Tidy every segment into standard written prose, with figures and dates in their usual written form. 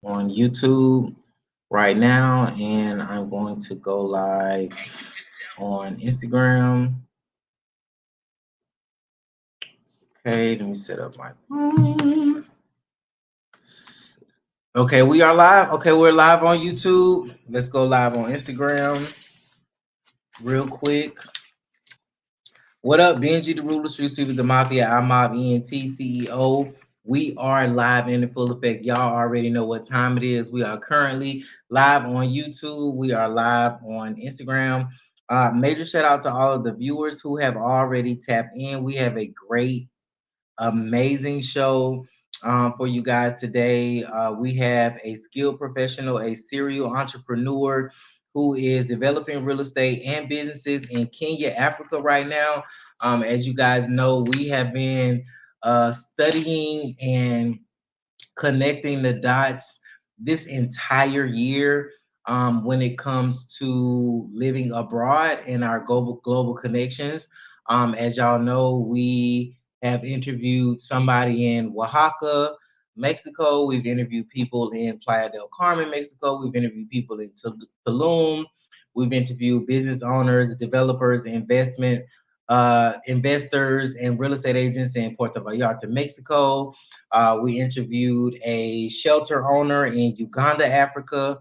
on YouTube right now, and I'm going to go live on Instagram. Okay, let me set up my phone. Okay, we are live. Okay, we're live on YouTube. Let's go live on Instagram real quick. What up, Benji, the Ruler, Street Sweepers, the Mafia, I'm Mob ENT CEO. We are live in the full effect. Y'all already know what time it is. We are currently live on YouTube. We are live on Instagram. Major shout out to all of the viewers who have already tapped in. We have a great, amazing show for you guys today. We have a skilled professional, a serial entrepreneur who is developing real estate and businesses in Kenya, Africa right now. As you guys know, we have been studying and connecting the dots this entire year when it comes to living abroad and our global connections. As y'all know, we have interviewed somebody in Oaxaca, Mexico. We've interviewed people in Playa del Carmen, Mexico. We've interviewed people in Tulum. We've interviewed business owners, developers, investors, and real estate agents in Puerto Vallarta, Mexico. We interviewed a shelter owner in Uganda, Africa.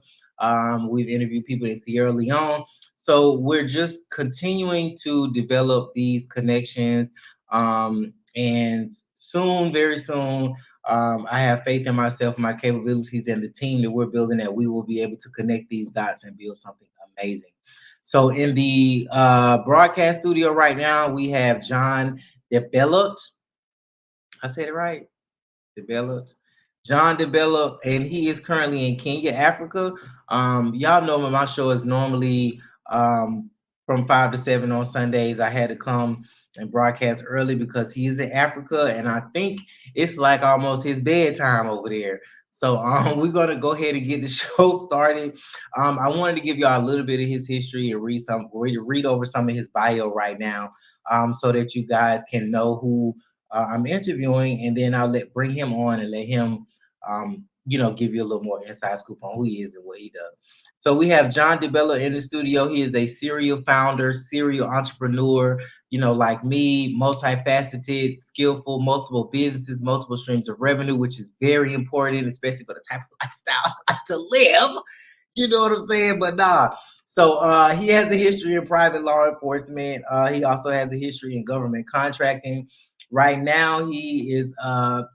We've interviewed people in Sierra Leone. So we're just continuing to develop these connections. And soon, very soon, I have faith in myself, my capabilities, and the team that we're building that we will be able to connect these dots and build something amazing. So in the broadcast studio right now, we have John DeBellotte. I said it right. DeBellotte. John DeBellotte, and he is currently in Kenya, Africa. Y'all know my show is normally from 5 to 7 on Sundays. I had to come and broadcast early because he is in Africa, and I think it's like almost his bedtime over there. So we're gonna go ahead and get the show started. I wanted to give y'all a little bit of his history and read over some of his bio right now, so that you guys can know who I'm interviewing, and then I'll bring him on and let him, give you a little more inside scoop on who he is and what he does. So we have John DeBella in the studio. He is a serial founder, serial entrepreneur, like me, multifaceted, skillful, multiple businesses, multiple streams of revenue, which is very important, especially for the type of lifestyle I like to live. You know what I'm saying? But nah. So he has a history in private law enforcement. He also has a history in government contracting. Right now, he is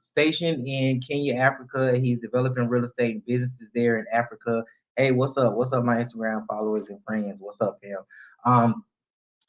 stationed in Kenya, Africa. He's developing real estate and businesses there in Africa. Hey, what's up? What's up, my Instagram followers and friends? What's up, fam? Um,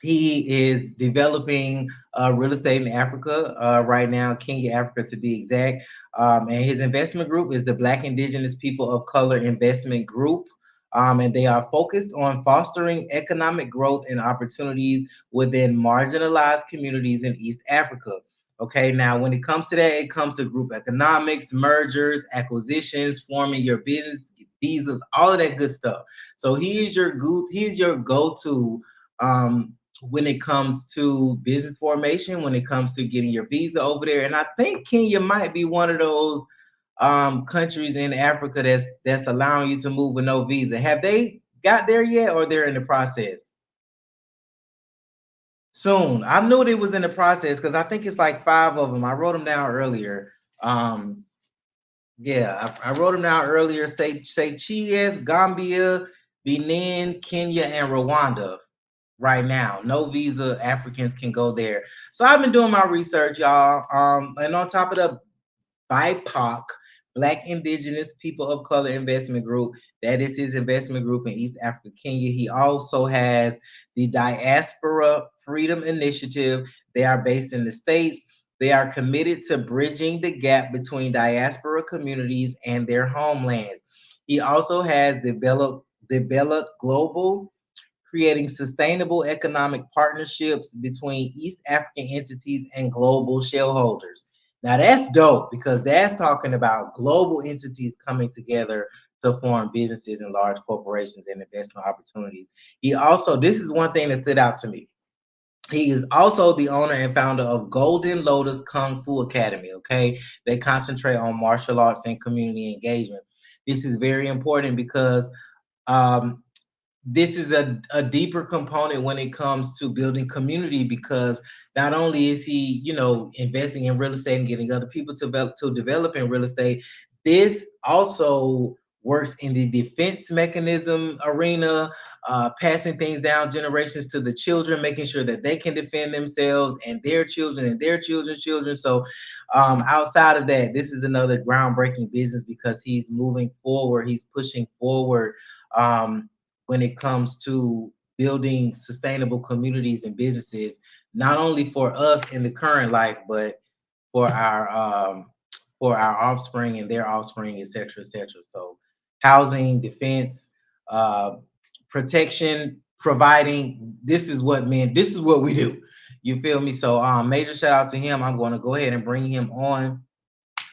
he is developing real estate in Africa right now, Kenya, Africa to be exact. And his investment group is the Black Indigenous People of Color Investment Group. And they are focused on fostering economic growth and opportunities within marginalized communities in East Africa. Okay, now when it comes to that, it comes to group economics, mergers, acquisitions, forming your business, visas, all of that good stuff. So he's your go-to when it comes to business formation, when it comes to getting your visa over there. And I think Kenya might be one of those countries in Africa that's allowing you to move with no visa. Have they got there yet, or they're in the process? Soon. I knew it was in the process because I think it's like 5 of them. I wrote them down earlier. Um, yeah, I wrote them down earlier. Say Chies, Gambia, Benin, Kenya, and Rwanda right now. No visa Africans can go there. So I've been doing my research, y'all. And on top of the BIPOC, Black Indigenous People of Color Investment Group, that is his investment group in East Africa, Kenya. He also has the Diaspora Freedom Initiative. They are based in the States. They are committed to bridging the gap between diaspora communities and their homelands. He also has developed global, creating sustainable economic partnerships between East African entities and global shareholders. Now that's dope because that's talking about global entities coming together to form businesses and large corporations and investment opportunities. He also, this is one thing that stood out to me. He is also the owner and founder of Golden Lotus Kung Fu Academy. Okay, they concentrate on martial arts and community engagement. This is very important because um, this is a deeper component when it comes to building community, because not only is he, investing in real estate and getting other people to develop in real estate, this also works in the defense mechanism arena, passing things down generations to the children, making sure that they can defend themselves and their children and their children's children. So outside of that, this is another groundbreaking business because he's moving forward, he's pushing forward. When it comes to building sustainable communities and businesses, not only for us in the current life, but for our offspring and their offspring, et cetera, et cetera. So housing, defense, uh, protection, providing, this is what we do. You feel me? So major shout out to him. I'm going to go ahead and bring him on.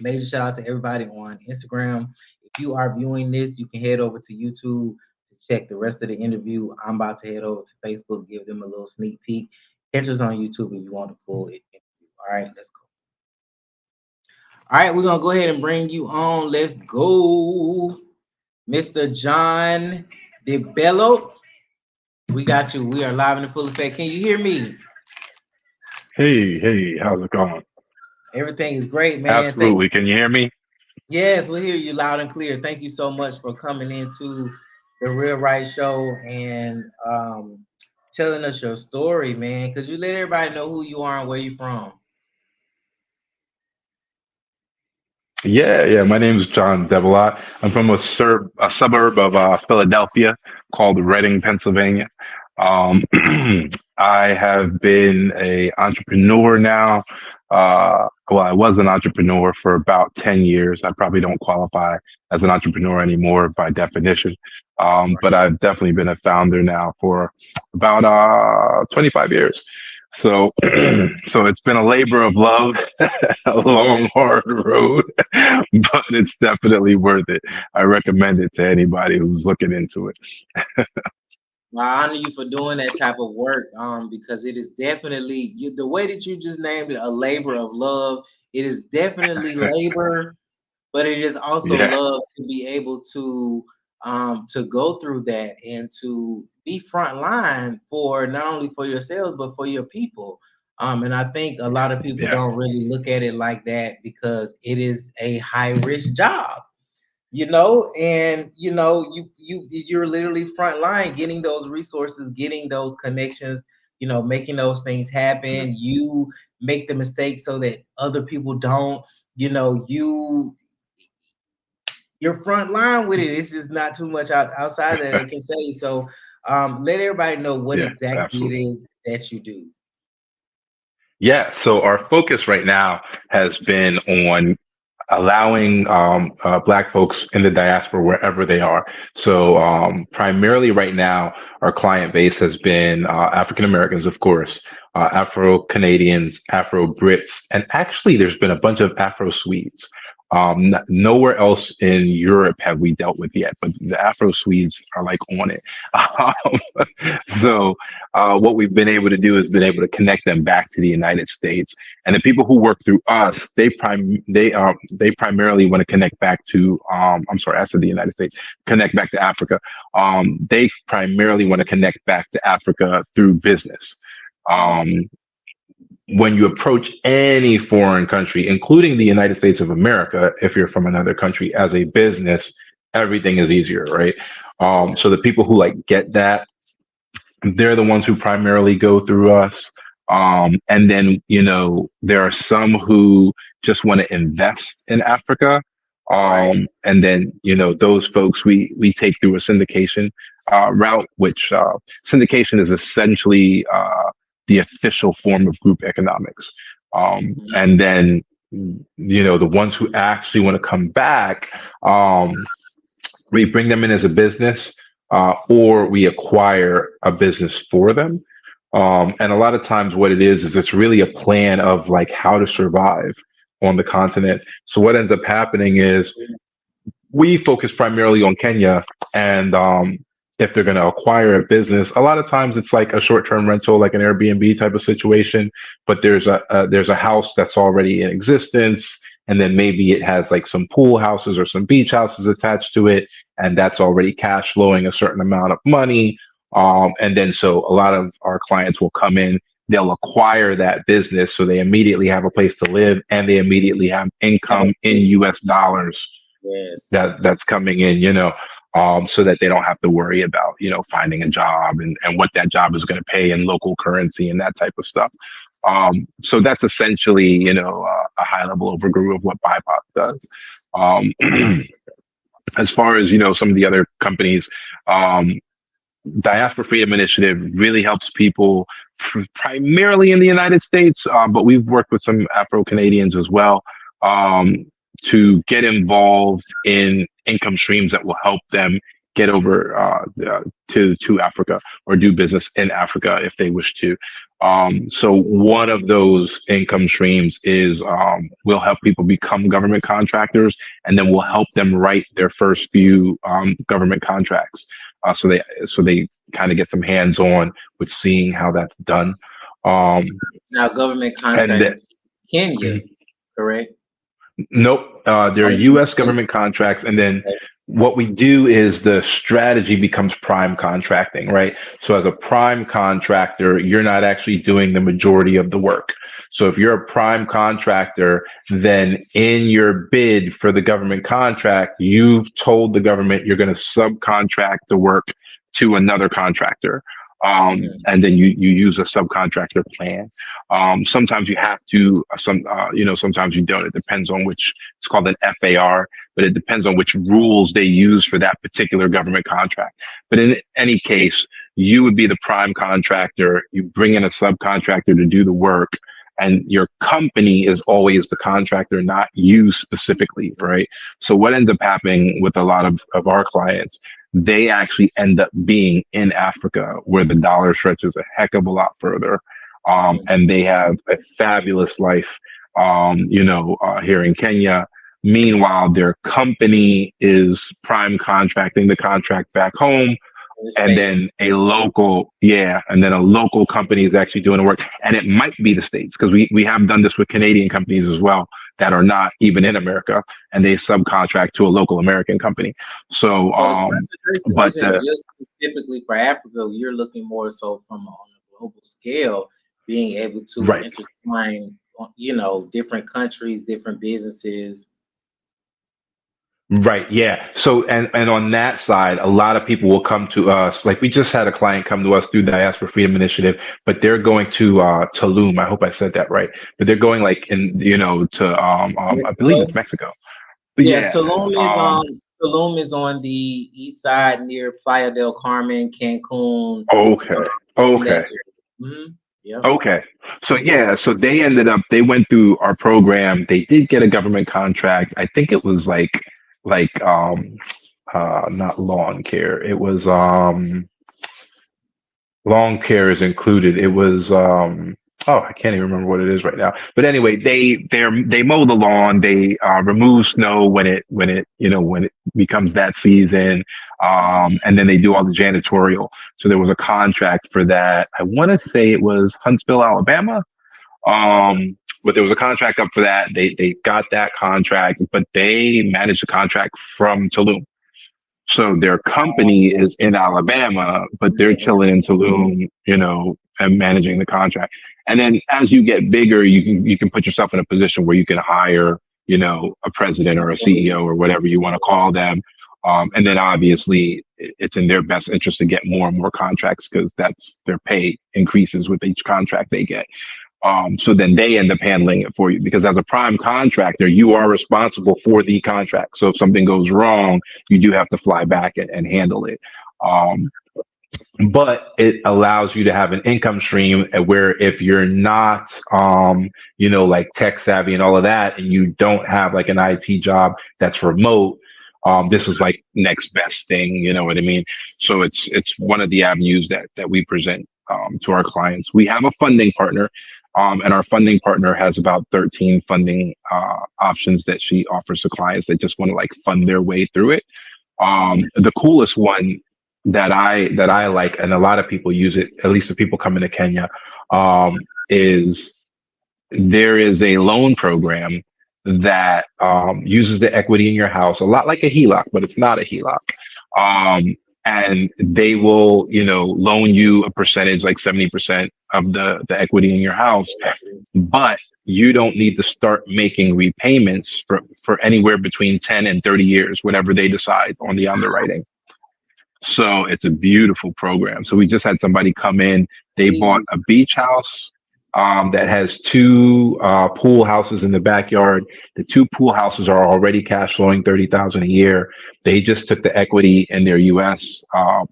Major shout out to everybody on Instagram. If you are viewing this, you can head over to YouTube to check the rest of the interview. I'm about to head over to Facebook, give them a little sneak peek. Catch us on YouTube if you want the full interview. All right, let's go. All right, we're gonna go ahead and bring you on. Let's go, Mr. John DeBellotte. We got you. We are live in the full effect. Can you hear me? Hey, how's it going? Everything is great, man. Thank Absolutely. Can you hear me? Yes, we hear you loud and clear. Thank you so much for coming into the Real Right Show and telling us your story, man. Could you let everybody know who you are and where you're from? Yeah. My name is John DeBellotte. I'm from a suburb of Philadelphia called Reading, Pennsylvania. Um, I have been a entrepreneur now. Well, I was an entrepreneur for about 10 years. I probably don't qualify as an entrepreneur anymore by definition. But I've definitely been a founder now for about 25 years. So, so it's been a labor of love, a Yeah. long, hard road, but it's definitely worth it. I recommend it to anybody who's looking into it. Well, I honor you for doing that type of work, because it is definitely the way that you just named it, a labor of love. It is definitely labor, but it is also Yeah, love to be able to go through that and to be front line for not only for yourselves but for your people. And I think a lot of people yeah, don't really look at it like that because it is a high risk job, and you're literally front line getting those resources, getting those connections, making those things yeah, happen. You make the mistake so that other people don't. You're front line with it. It's just not too much outside of that they can say. So let everybody know what yeah, exactly it absolutely. is that you do. Yeah, so our focus right now has been on allowing Black folks in the diaspora wherever they are. So primarily right now, our client base has been African Americans, of course, Afro Canadians, Afro Brits, and actually there's been a bunch of Afro Swedes. Nowhere else in Europe have we dealt with yet, but the Afro Swedes are like on it. So what we've been able to do is been able to connect them back to the United States, and the people who work through us, they primarily want to connect back to I'm sorry, I said the United States, connect back to Africa. They primarily want to connect back to Africa through business. Um, when you approach any foreign country, including the United States of America, if you're from another country as a business, everything is easier, right? So the people who like get that, they're the ones who primarily go through us. And then, there are some who just want to invest in Africa. Right. And then, those folks we take through a syndication route, which syndication is essentially the official form of group economics. Mhm. And then, the ones who actually want to come back, we bring them in as a business, or we acquire a business for them. And a lot of times, what it is it's really a plan of like how to survive on the continent. So what ends up happening is we focus primarily on Kenya, and if they're going to acquire a business, a lot of times it's like a short-term rental, like an Airbnb type of situation. But there's a house that's already in existence, and then maybe it has like some pool houses or some beach houses attached to it, and that's already cash flowing a certain amount of money. And then so a lot of our clients will come in, they'll acquire that business, so they immediately have a place to live and they immediately have Have a income in business. US dollars Yes. that's coming in, so that they don't have to worry about, finding a job and what that job is going to pay in local currency and that type of stuff. So that's essentially, a high level overview of what BIPOC does. Um, as far as, some of the other companies, um, Diaspora Freedom Initiative really helps people primarily in the United States, but we've worked with some Afro Canadians as well, um, to get involved in income streams that will help them get over to Africa or do business in Africa if they wish to. So one of those income streams is, we'll help people become government contractors, and then we'll help them write their first few government contracts. So they kind of get some hands on with seeing how that's done. Um, Now, government and contracts, Kenya, correct? Nope, they're Oh, U.S. government contracts, and then what we do is the strategy becomes prime contracting, right? So as a prime contractor, you're not actually doing the majority of the work. So if you're a prime contractor, then in your bid for the government contract, you've told the government you're going to subcontract the work to another contractor. Mhm. And then you use a subcontractor plan. Sometimes you have to, sometimes you don't. It depends on which, it's called an FAR, but it depends on which rules they use for that particular government contract. But in any case, you would be the prime contractor. You bring in a subcontractor to do the work, and your company is always the contractor, not you specifically, right? So what ends up happening with a lot of our clients, they actually end up being in Africa where the dollar stretches a heck of a lot further. And they have a fabulous life, here in Kenya. Meanwhile, their company is prime contracting the contract back home, In the and then States. a local company is actually doing the work, and it might be the States, because we have done this with Canadian companies as well that are not even in America, and they subcontract to a local American company. So So the concentration but isn't the just specifically for Africa. You're looking more so from on a global scale, being able to right. intertwine, different countries, different businesses. Right, yeah. So and on that side, a lot of people will come to us. Like we just had a client come to us through Diaspora Freedom Initiative, but they're going to Tulum. I hope I said that right. But they're going like in, to I believe it's Mexico. Mexico. But Yeah, yeah. Tulum is on the east side near Playa del Carmen, Cancun. Okay. It's in that Okay. area. Yep. Okay. So yeah, so they went through our program. They did get a government contract. I think it was like not lawn care. It was long care is included. It was oh, I can't even remember what it is right now. But anyway, they mow the lawn, they remove snow when it becomes that season. And then they do all the janitorial. So there was a contract for that. I want to say it was Huntsville, Alabama. Okay. But there was a contract up for that. They got that contract, but they managed the contract from Tulum. So their company is in Alabama, but they're chilling in Tulum, and managing the contract. And then as you get bigger, you can put yourself in a position where you can hire, a president or a CEO or whatever you want to call them. And then obviously it's in their best interest to get more and more contracts, because that's their pay increases with each contract they get. So then they end up handling it for you, because as a prime contractor, you are responsible for the contract. So if something goes wrong, you do have to fly back and handle it. Um, but it allows you to have an income stream where if you're not, like tech savvy and all of that, and you don't have like an IT job that's remote, this is like next best thing. You know what I mean? So it's one of the avenues that we present to our clients. We have a funding partner, and our funding partner has about 13 funding options that she offers to clients that just want to like fund their way through it. The coolest one that I like, and a lot of people use it, at least the people coming to Kenya, is there is a loan program that uses the equity in your house, a lot like a HELOC, but it's not a HELOC. And they will, loan you a percentage, like 70% of the equity in your house, but you don't need to start making repayments for anywhere between 10 and 30 years, whatever they decide on the underwriting. So it's a beautiful program. So we just had somebody come in. They bought Hey, a beach house that has two pool houses in the backyard. The two pool houses are already cash flowing 30,000 a year. They just took the equity in their U.S.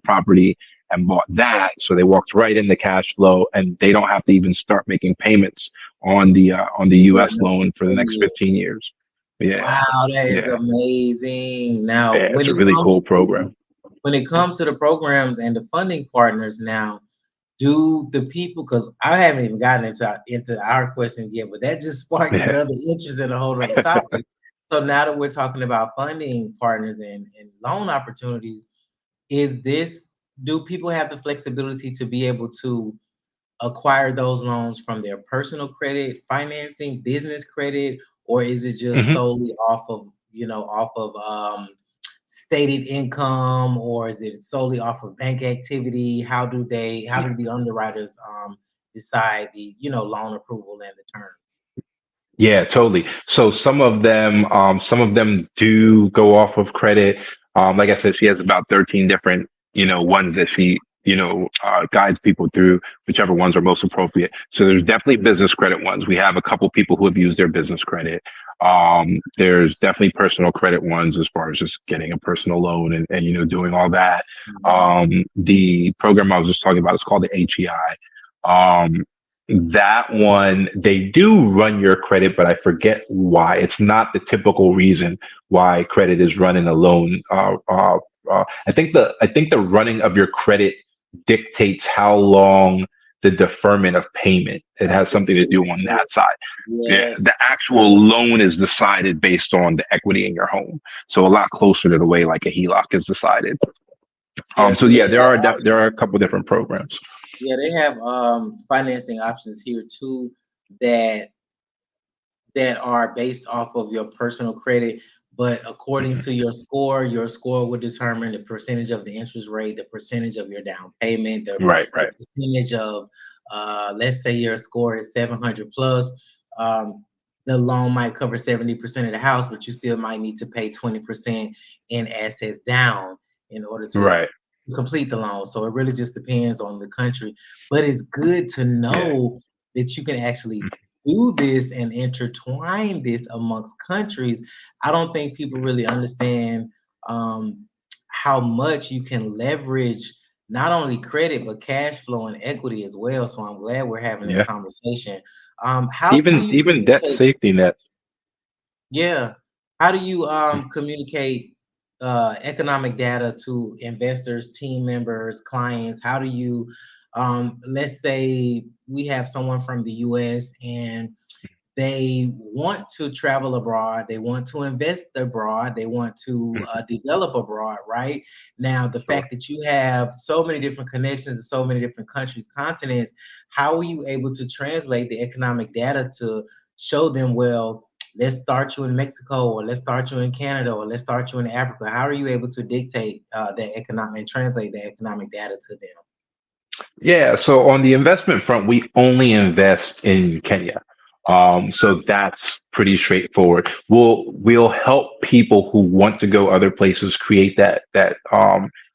Property and bought that. So they walked right into cash flow, and they don't have to even start making payments on the U.S. loan for the next 15 years. Yeah, wow, that is yeah, amazing. Now, yeah. It's a really cool program. when it comes to the programs and the funding partners now, do the people, because I haven't even gotten into our questions yet, but that just sparked Yeah. another interest in a whole other topic. So now that we're talking about funding partners and loan opportunities, is this, do people have the flexibility to be able to acquire those loans from their personal credit financing, business credit, or is it just Mhm. solely off of, stated income, or is it solely off of bank activity? How do the underwriters decide the, loan approval and the terms? Yeah, totally. So some of them do go off of credit. Like I said, she has about 13 different, ones that she, guides people through, whichever ones are most appropriate. So there's definitely business credit ones. We have a couple people who have used their business credit. There's definitely personal credit ones as far as just getting a personal loan and doing all that. Mhm. The program I was just talking about is called the HEI. That one, they do run your credit, but I forget why. It's not the typical reason why credit is run in a loan. I think the running of your credit dictates how long the deferment of payment. It has something to do on that side. Yeah, Yes, the actual loan is decided based on the equity in your home, so a lot closer to the way like a HELOC is decided. yes. So So they yeah, there have are there options. are a couple different programs. Yeah, they have financing options here too that are based off of your personal credit. But according Mhm. to your score would determine the percentage of the interest rate, the percentage of your down payment, Right, the right. percentage of, let's say your score is 700 plus. The loan might cover 70% of the house, but you still might need to pay 20% in assets down in order to Right. complete the loan. So it really just depends on the country. But it's good to Yeah. know that you can actually do this and intertwine this amongst countries. I don't think people really understand um, how much you can leverage not only credit but cash flow and equity as well. So I'm glad we're having this Yeah. conversation. How do Even you even debt communicate? safety nets. Yeah. How do you communicate economic data to investors, team members, clients? How do you let's say we have someone from the US and they want to travel abroad, they want to invest abroad, they want to Mhm. develop abroad, right? Now, the Sure. fact that you have so many different connections in so many different countries, continents, how are you able to translate the economic data to show them, well, let's start you in Mexico, or let's start you in Canada, or let's start you in Africa? How are you able to dictate that economic and translate the economic data to them? Yeah, so on the investment front, we only invest in Kenya. So that's pretty straightforward. We'll help people who want to go other places create that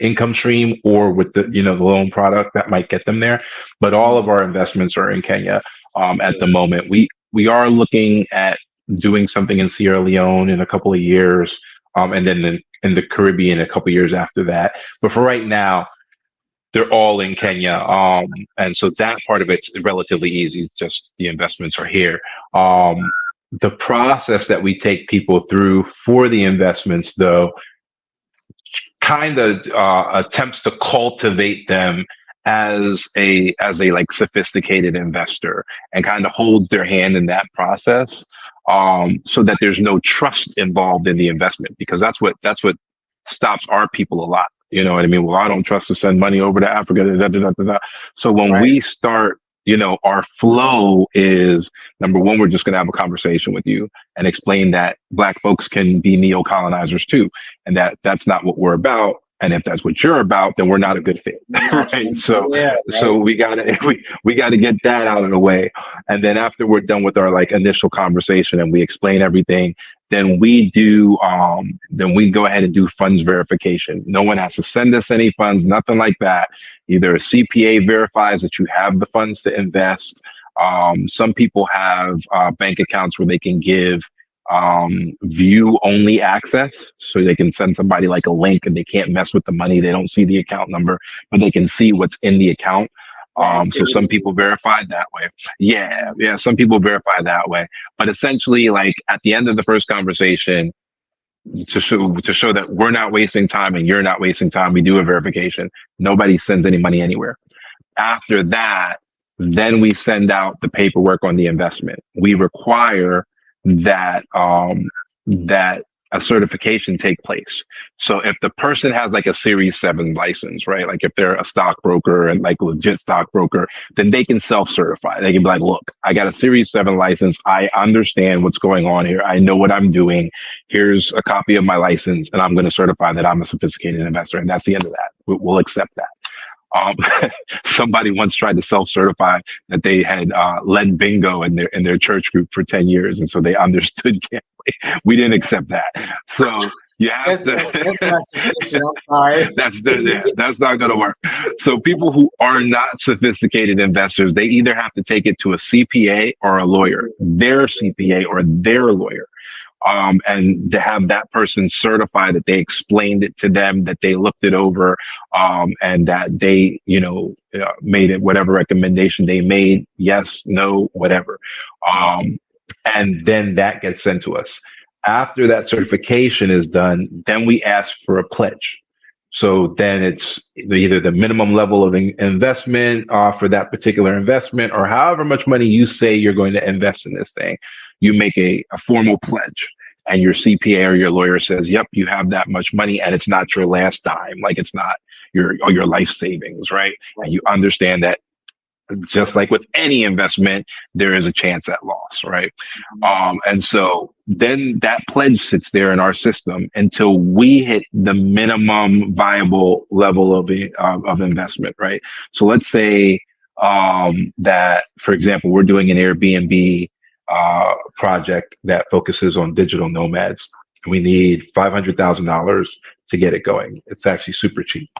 income stream, or with the loan product that might get them there. But all of Mhm. our investments are in Kenya at the Yes. moment. We are looking at doing something in Sierra Leone in a couple of years, and then in the Caribbean a couple of years after that. But for right now, they're all in Kenya. And so that part of it's relatively easy. It's just the investments are here. The process that we take people through for the investments, though, kind of attempts to cultivate them as a like sophisticated investor, and kind of holds their hand in that process, so that there's no trust involved in the investment, because that's what stops our people a lot. You know what I mean? Well, I don't trust to send money over to Africa. Da, da, da, da, da. So when Right. we start our flow is, number one, we're just going to have a conversation with you and explain that Black folks can be neo-colonizers too, and that that's not what we're about. And if that's what you're about, then we're not a good fit, right? So, Yeah, so right. we gotta get that out of the way, and then after we're done with our like initial conversation and we explain everything, then we go ahead and do funds verification. No one has to send us any funds, nothing like that. Either a CPA verifies that you have the funds to invest. Some people have bank accounts where they can give view only access, so they can send somebody like a link and they can't mess with the money. They don't see the account number, but they can see what's in the account. The So some activity. people verify that way. Yeah, some people verify that way. But essentially, like at the end of the first conversation, to show that we're not wasting time and you're not wasting time, we do a verification. Nobody sends any money anywhere. After that, then we send out the paperwork on the investment. We require that a certification take place. So if the person has like a Series 7 license, right? Like if they're a stockbroker and like legit stockbroker, then they can self-certify. They can be like, look, I got a Series 7 license. I understand what's going on here. I know what I'm doing. Here's a copy of my license, and I'm going to certify that I'm a sophisticated investor. And that's the end of that. We'll accept that. Um, Somebody once tried to self-certify that they had led bingo in their church group for 10 years, and so they understood gambling. We didn't accept that. So you have That's to. not sufficient. I'm sorry. That's not going to work. So people who are not sophisticated investors, they either have to take it to a CPA or a lawyer, their CPA or their lawyer, and to have that person certify that they explained it to them, that they looked it over, and that they, made it whatever recommendation they made, yes, no, whatever. And then that gets sent to us. After that certification is done, then we ask for a pledge. So then it's either the minimum level of investment for that particular investment, or however much money you say you're going to invest in this thing. You make a formal pledge, and your CPA or your lawyer says, yep, you have that much money, and it's not your last dime. Like it's not your life savings, right? And you understand that just like with any investment, there is a chance at loss, right? And so then that pledge sits there in our system until we hit the minimum viable level of investment, right? So let's say that, for example, we're doing an Airbnb project that focuses on digital nomads. We need $500,000 to get it going. It's actually super cheap.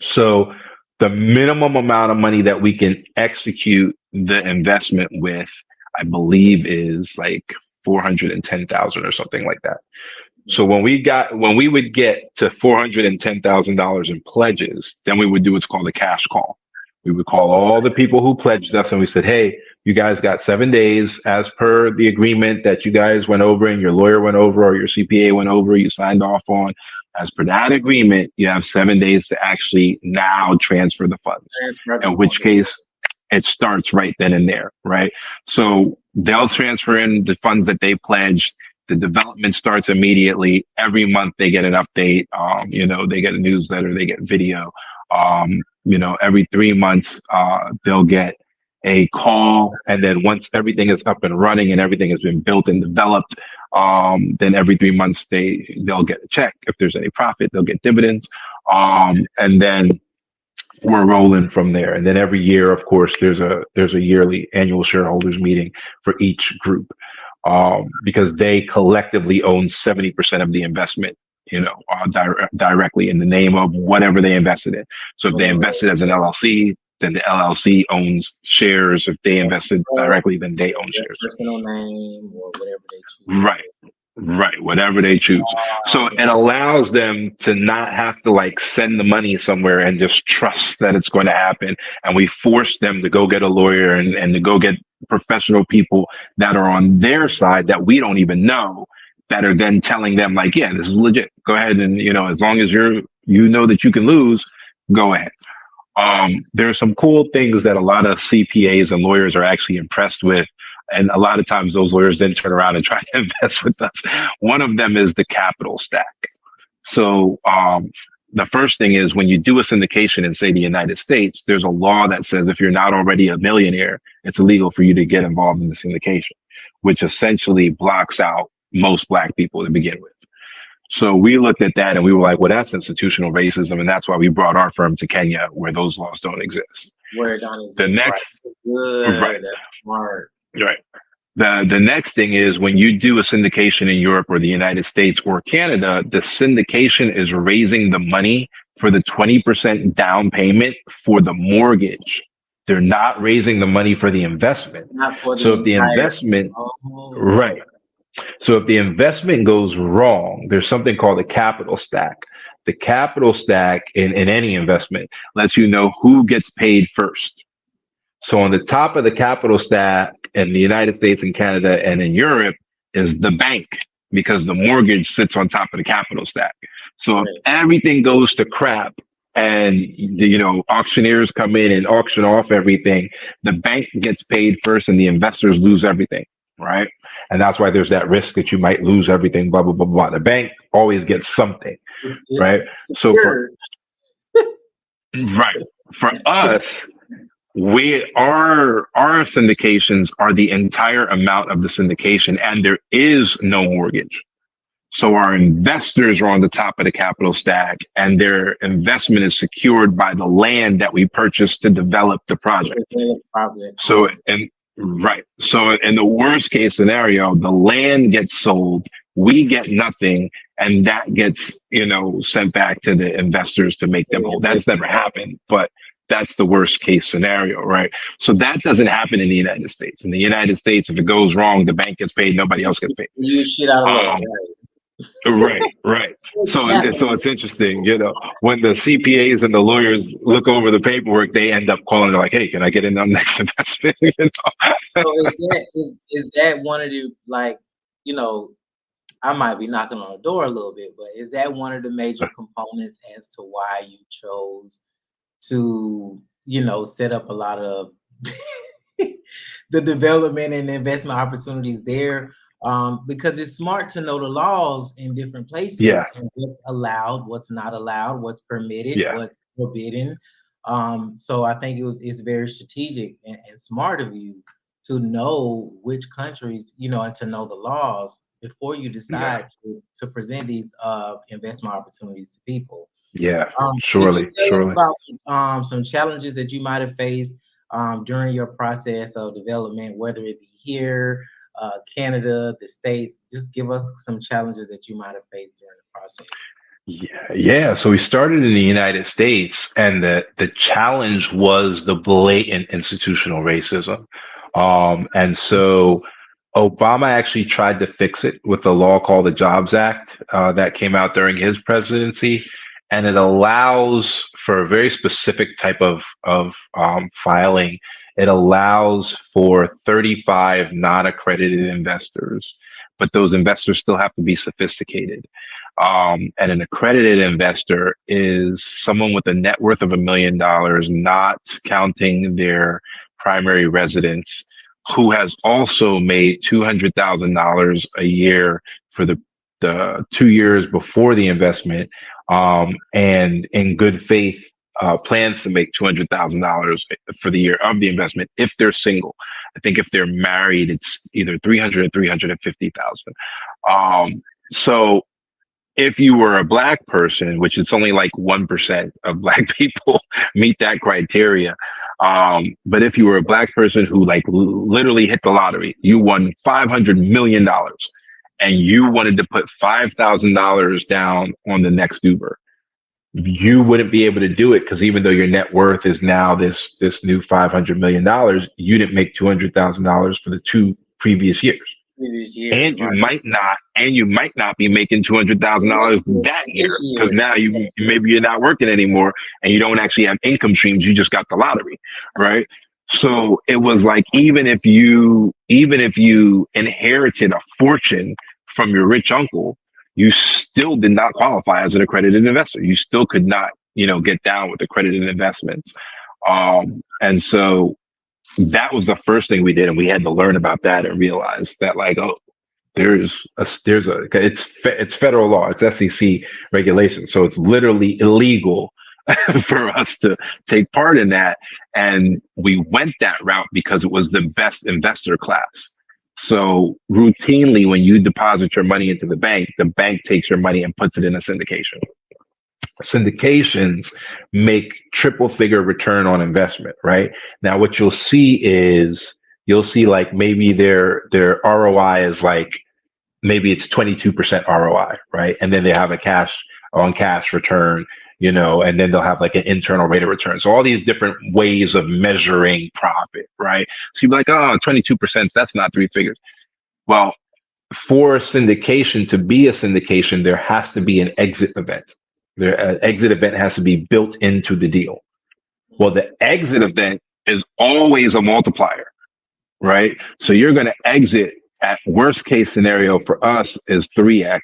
So the minimum amount of money that we can execute the investment with, I believe, is like 410,000 or something like that. So when we would get to $410,000 in pledges, then we would do what's called a cash call. We would call all the people who pledged us, and we said, hey, you guys got 7 days as per the agreement that you guys went over and your lawyer went over or your CPA went over, you signed off on. As per that agreement, you have 7 days to actually now transfer the funds, Transfer the in which money. case it starts right then and there, right? So they'll transfer in the funds that they pledged. The development starts immediately. Every month they get an update. They get a newsletter, they get video. Every 3 months, they'll get a call. And then once everything is up and running and everything has been built and developed, then every 3 months they'll get a check. If there's any profit, they'll get dividends. And then we're rolling from there. And then every year, of course, there's a yearly annual shareholders meeting for each group, because they collectively own 70% of the investment, directly in the name of whatever they invested in. So if they invested as an LLC, then the LLC owns shares. If they invested directly, then they own Their shares. personal name or whatever they choose. Right. Right, whatever they choose. So it allows them to not have to like send the money somewhere and just trust that it's going to happen. And we force them to go get a lawyer and to go get professional people that are on their side that we don't even know, that are then telling them like, yeah, this is legit. Go ahead and, as long as you know that you can lose, go ahead. There are some cool things that a lot of CPAs and lawyers are actually impressed with. And a lot of times those lawyers then turn around and try to invest with us. One of them is the capital stack. So the first thing is when you do a syndication in, say, the United States, there's a law that says if you're not already a millionaire, it's illegal for you to get involved in the syndication, which essentially blocks out most Black people to begin with. So we looked at that and we were like, well, that's institutional racism. And that's why we brought our firm to Kenya, where those laws don't exist. Where it don't The exist, right? next, right, Good, that's smart. right. The next thing is when you do a syndication in Europe or the United States or Canada, the syndication is raising the money for the 20% down payment for the mortgage. They're not raising the money for the investment. Not for the So if the entire. investment, Oh, right. So if the investment goes wrong, there's something called a capital stack. The capital stack in any investment lets you know who gets paid first. So on the top of the capital stack in the United States and Canada and in Europe is the bank, because the mortgage sits on top of the capital stack. So if right. everything goes to crap and auctioneers come in and auction off everything, the bank gets paid first and the investors lose everything, right? And that's why there's that risk that you might lose everything, blah, blah, blah, blah. The bank always gets something, right? So Secure. for us, our syndications are the entire amount of the syndication, and there is no mortgage. So our investors are on the top of the capital stack, and their investment is secured by the land that we purchased to develop the project. So in the worst case scenario, the land gets sold, we get nothing, and that gets sent back to the investors to make them whole. That's never happened, but that's the worst case scenario, right? So that doesn't happen in the United States. In the United States, if it goes wrong, the bank gets paid, nobody else gets paid. You shit out of luck, right. So it's interesting, when the CPAs and the lawyers look over the paperwork, they end up calling. They're like, "Hey, can I get in on next investment?" So is that one of the, like, I might be knocking on the door a little bit, but is that one of the major components as to why you chose to, set up a lot of the development and investment opportunities there? Because it's smart to know the laws in different places, and what's allowed, what's not allowed, what's permitted, what's forbidden. So I think it's very strategic and smart of you to know which countries, and to know the laws before you decide to present these investment opportunities to people. Surely. Can you tell us about some challenges that you might have faced during your process of development, whether it be here, Canada, the States? Just give us some challenges that you might have faced during the process. Yeah. So we started in the United States, and the challenge was the blatant institutional racism. And so Obama actually tried to fix it with a law called the Jobs Act that came out during his presidency. And it allows for a very specific type of filing. It allows for 35 non-accredited investors, but those investors still have to be sophisticated. And an accredited investor is someone with a net worth of $1 million, not counting their primary residence, who has also made $200,000 a year for the 2 years before the investment, and in good faith plans to make $200,000 for the year of the investment if they're single. I think if they're married, it's either 300 or 350,000. So if you were a Black person, which it's only like 1% of Black people meet that criteria, but if you were a Black person who literally hit the lottery, you won $500 million, and you wanted to put $5,000 down on the next Uber, you wouldn't be able to do it, because even though your net worth is now this new $500 million, you didn't make $200,000 for the 2 previous years. And you might not be making $200,000 that year, because now maybe you're not working anymore and you don't actually have income streams. You just got the lottery, right? So it was like, even if you inherited a fortune from your rich uncle, you still did not qualify as an accredited investor. You still could not, get down with accredited investments. And so that was the first thing we did. And we had to learn about that and realize that it's federal law, it's SEC regulation, so it's literally illegal for us to take part in that. And we went that route because it was the best investor class. So routinely, when you deposit your money into the bank takes your money and puts it in a syndication. Syndications make triple figure return on investment, right? Now, what you'll see is you'll see like maybe their ROI is like maybe it's 22% ROI, right? And then they have a cash return, and then they'll have like an internal rate of return. So all these different ways of measuring profit, right? So you'd be like, oh, 22%, that's not three figures. Well, for syndication to be a syndication, there has to be an exit event. An exit event has to be built into the deal. Well, the exit event is always a multiplier, right? So you're going to exit at worst case scenario for us is 3x.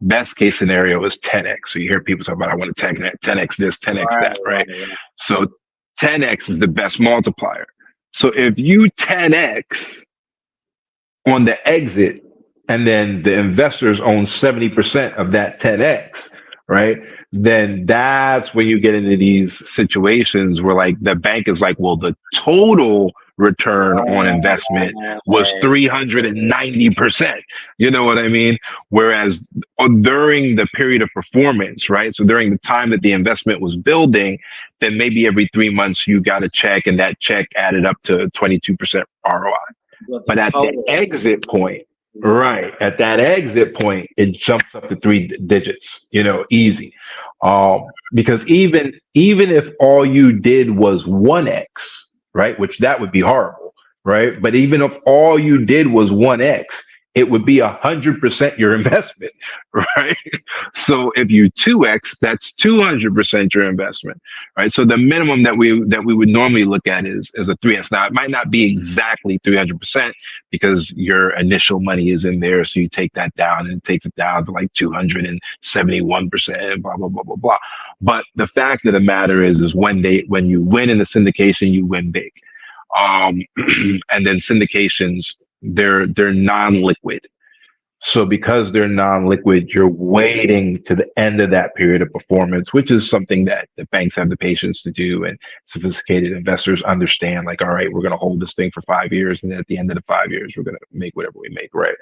Best case scenario is 10x. So you hear people talk about, I want to 10x this, 10x that, right? So 10x is the best multiplier. So if you 10x on the exit, and then the investors own 70% of that 10x, right? Then that's when you get into these situations where like the bank is like, well, the total return on investment was 390%. You know what I mean? Whereas during the period of performance, right? So during the time that the investment was building, then maybe every 3 months you got a check, and that check added up to 22% ROI. But at the exit point, right, at that exit point, it jumps up to three digits, easy. Because even if all you did was 1x, right, which that would be horrible, right? But even if all you did was 1x, it would be 100% your investment, right? So if you 2x, that's 200% your investment, right? So the minimum that we would normally look at is a 3x. Now it might not be exactly 300% because your initial money is in there, so you take that down, and it takes it down to like 271%, blah blah blah blah blah. But the fact of the matter is when you win in the syndication, you win big. And then syndications, they're non-liquid. So because they're non-liquid, you're waiting to the end of that period of performance, which is something that the banks have the patience to do, and sophisticated investors understand, like, all right, we're going to hold this thing for 5 years, and then at the end of the 5 years, we're going to make whatever we make, right?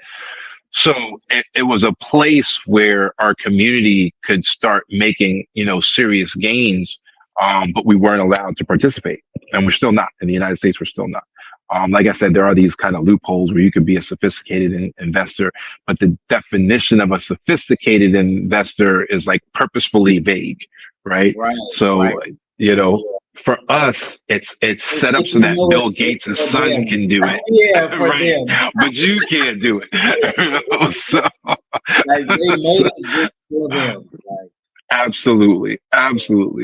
So it was a place where our community could start making, serious gains, but we weren't allowed to participate, and we're still not. In the United States, we're still not. Like I said, there are these kind of loopholes where you could be a sophisticated investor, but the definition of a sophisticated investor is like purposefully vague, right? So, for us, it's set up so that Bill Gates' son can do it. Yeah, for right? them. But you can't do it. So, like they made it just for them. Like, absolutely.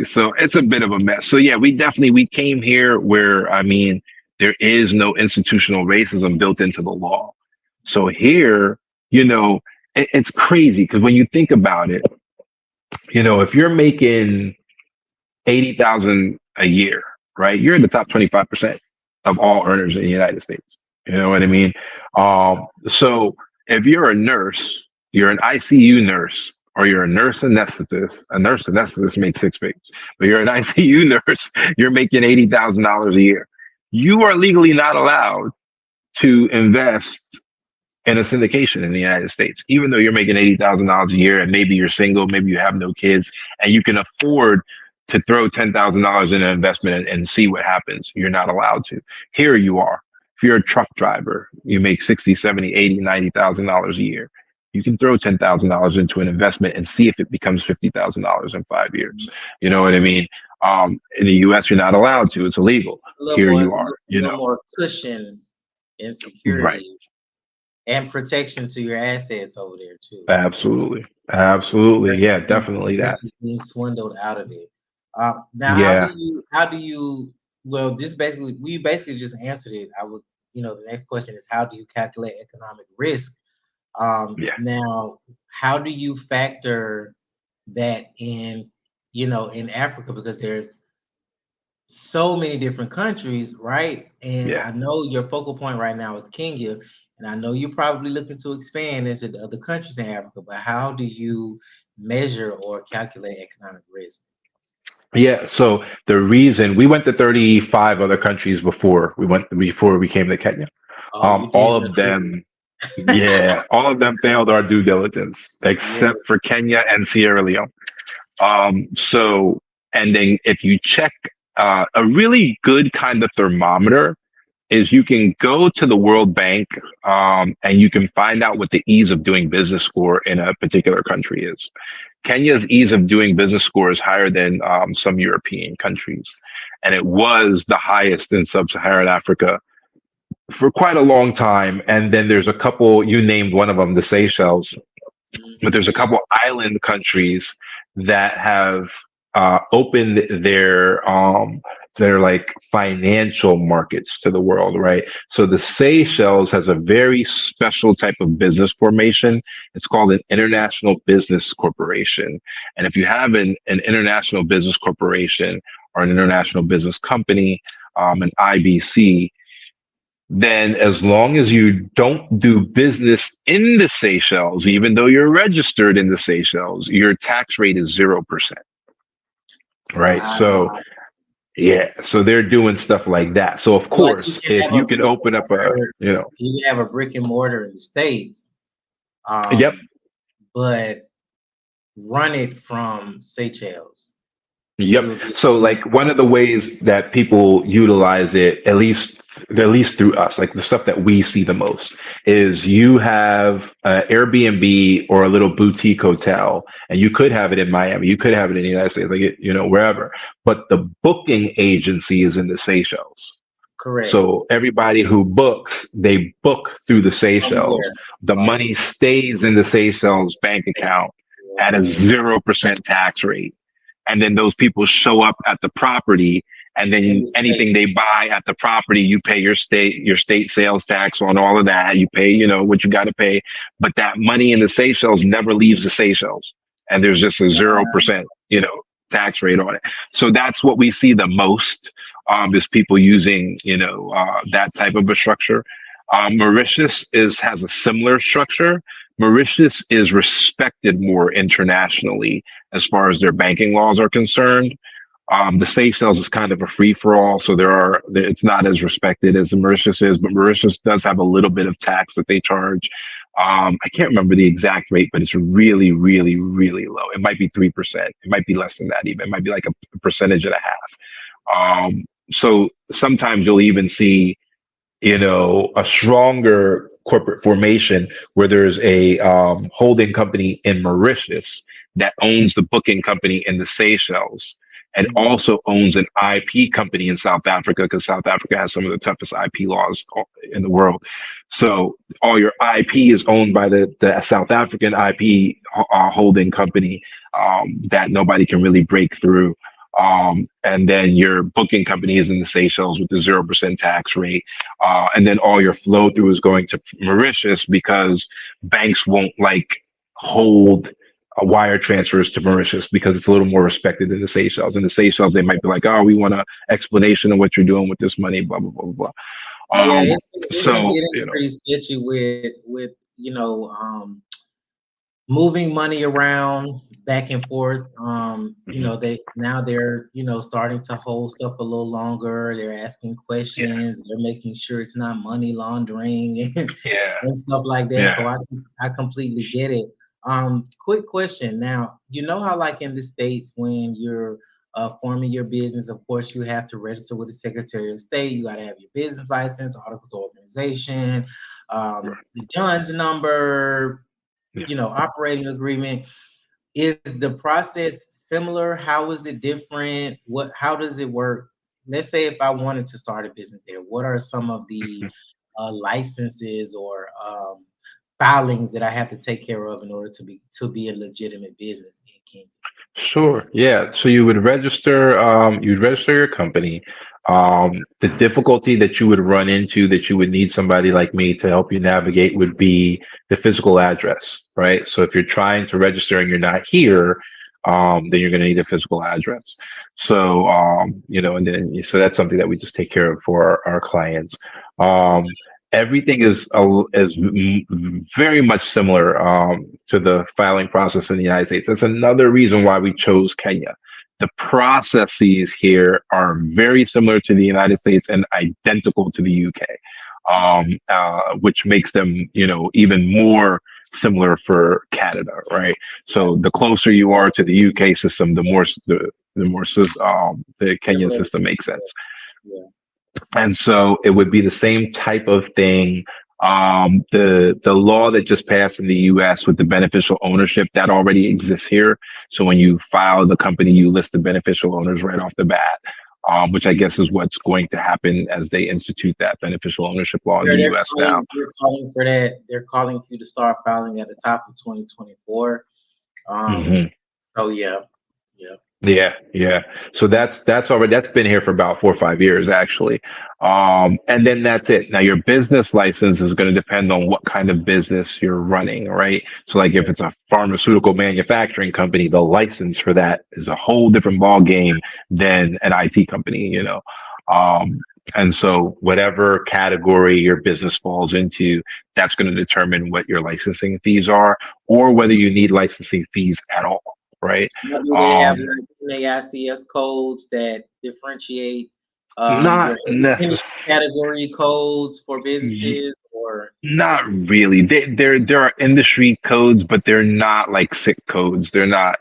So it's a bit of a mess. So yeah, we came here where, I mean, there is no institutional racism built into the law. So here, it's crazy because when you think about it, if you're making 80,000 a year, right, you're in the top 25% of all earners in the United States. You know what I mean? So if you're a nurse, you're an ICU nurse, or you're a nurse anesthetist makes 6 figures, but you're an ICU nurse, you're making $80,000 a year. You are legally not allowed to invest in a syndication in the United States, even though you're making $80,000 a year, and maybe you're single, maybe you have no kids, and you can afford to throw $10,000 in an investment and see what happens. You're not allowed to. Here you are. If you're a truck driver, you make 60, 70, 80, $90,000 a year. You can throw $10,000 into an investment and see if it becomes $50,000 in 5 years. You know what I mean? In the U.S., you're not allowed to. It's illegal. Here you are. A little more cushion and security, right, and protection to your assets over there too. Absolutely. Yeah, definitely that. Being swindled out of it. Now, yeah. How do you? Well, we basically just answered it. The next question is, how do you calculate economic risk? Now, how do you factor that in, in Africa, because there's so many different countries, right? And I know your focal point right now is Kenya. And I know you're probably looking to expand into the other countries in Africa, but how do you measure or calculate economic risk? Yeah, so the reason we went to 35 other countries before we came to Kenya. Oh, you did All it of them, officially. yeah, all of them failed our due diligence except Yes. for Kenya and Sierra Leone. So, and then if you check a really good kind of thermometer is you can go to the World Bank and you can find out what the ease of doing business score in a particular country is. Kenya's ease of doing business score is higher than some European countries, and it was the highest in sub-Saharan Africa for quite a long time. And then there's a couple, you named one of them, the Seychelles, but there's a couple Seychelles. island countries that have opened their like financial markets to the world, right? So the Seychelles has a very special type of business formation. It's called an international business corporation. And if you have an international business corporation or an international business company, an IBC, then as long as you don't do business in the Seychelles, even though you're registered in the Seychelles, your tax rate is 0%, right? So Wow. yeah, so they're doing stuff like that. So of So like you course, can if have a you can brick and open up a, mortar, you know, you can have a brick and mortar in the States, yep, um, but run it from Seychelles. yep. You'll get So you'll like one of the ways that people utilize it, at least through us, like the stuff that we see the most, is you have Airbnb or a little boutique hotel, and you could have it in Miami, you could have it in the United States, like wherever. But the booking agency is in the Seychelles. correct So everybody who books, they book through the from Seychelles. there. The Right. money stays in the Seychelles bank account at a Right. 0% tax rate, and then those people show up at the property, and In then the anything States. they buy at the property, you pay your state sales tax on all of that. You pay, what you got to pay, but that money in the Seychelles never leaves the Seychelles, and there's just a 0%, tax rate on it. So that's what we see the most, is people using, that type of a structure. Mauritius has a similar structure. Mauritius is respected more internationally as far as their banking laws are concerned. The Seychelles is kind of a free for all, so it's not as respected as the Mauritius is, but Mauritius does have a little bit of tax that they charge. I can't remember the exact rate, but it's really, really, really low. It might be 3%. It might be less than that even. It might be like a percentage and a half. So sometimes you'll even see, a stronger corporate formation where there's a holding company in Mauritius that owns the booking company in the Seychelles and Mhm. also owns an IP company in South Africa, because South Africa has some of the toughest IP laws in the world. So all your IP is owned by the South African IP holding company, that nobody can really break through. And then your booking company is in the Seychelles with the 0% tax rate. And then all your flow through is going to Mauritius because banks won't like hold wire transfers to Mauritius because it's a little more respected than the Seychelles. In the Seychelles, they might be like, "Oh, we want an explanation of what you're doing with this money," blah blah blah blah blah. Yeah, it's been So getting pretty sketchy with moving money around back and forth. mhm, They're starting to hold stuff a little longer. They're asking yeah, questions. They're making sure it's not money laundering yeah, and stuff like that. yeah, So I completely get it. Quick question. Now, you know how like in the States when you're forming your business, of course you have to register with the Secretary of State. You got to have your business license, articles of organization, the DUNS number, yeah. operating agreement. Is the process similar? How is it different? How does it work? Let's say if I wanted to start a business there, what are some of the licenses or filings that I have to take care of in order to be a legitimate business in Kenya? Sure. Yeah. So you'd register your company. The difficulty that you would run into, that you would need somebody like me to help you navigate, would be the physical address, right? So if you're trying to register and you're not here, then you're going to need a physical address. So that's something that we just take care of for our clients. everything very much similar to the filing process in the United States. That's another reason why we chose Kenya. The processes here are very similar to the United States and identical to the UK, which makes them, even more similar for Canada, right? So the closer you are to the UK system, the That Kenyan makes system makes sense. yeah. And so it would be the same type of thing. The law that just passed in the U.S. with the beneficial ownership that already exists here. So when you file the company, you list the beneficial owners right off the bat, which I guess is what's going to happen as they institute that beneficial ownership law in Yeah, the U.S. now. they're calling for that. They're calling for you to start filing at the top of 2024. Um, Mhm. so yeah, yeah. Yeah, yeah. So that's been here for about 4 or 5 years actually. And then that's it. Now your business license is going to depend on what kind of business you're running, right? So like if Okay. it's a pharmaceutical manufacturing company, the license for that is a whole different ball game than an IT company. Um, and so whatever category your business falls into, that's going to determine what your licensing fees are or whether you need licensing fees at all, right? Now, do they have Um, like NAICS codes that differentiate your Not industry necessarily. category codes for businesses or Not really. There are industry codes, but they're not like sick codes. They're not,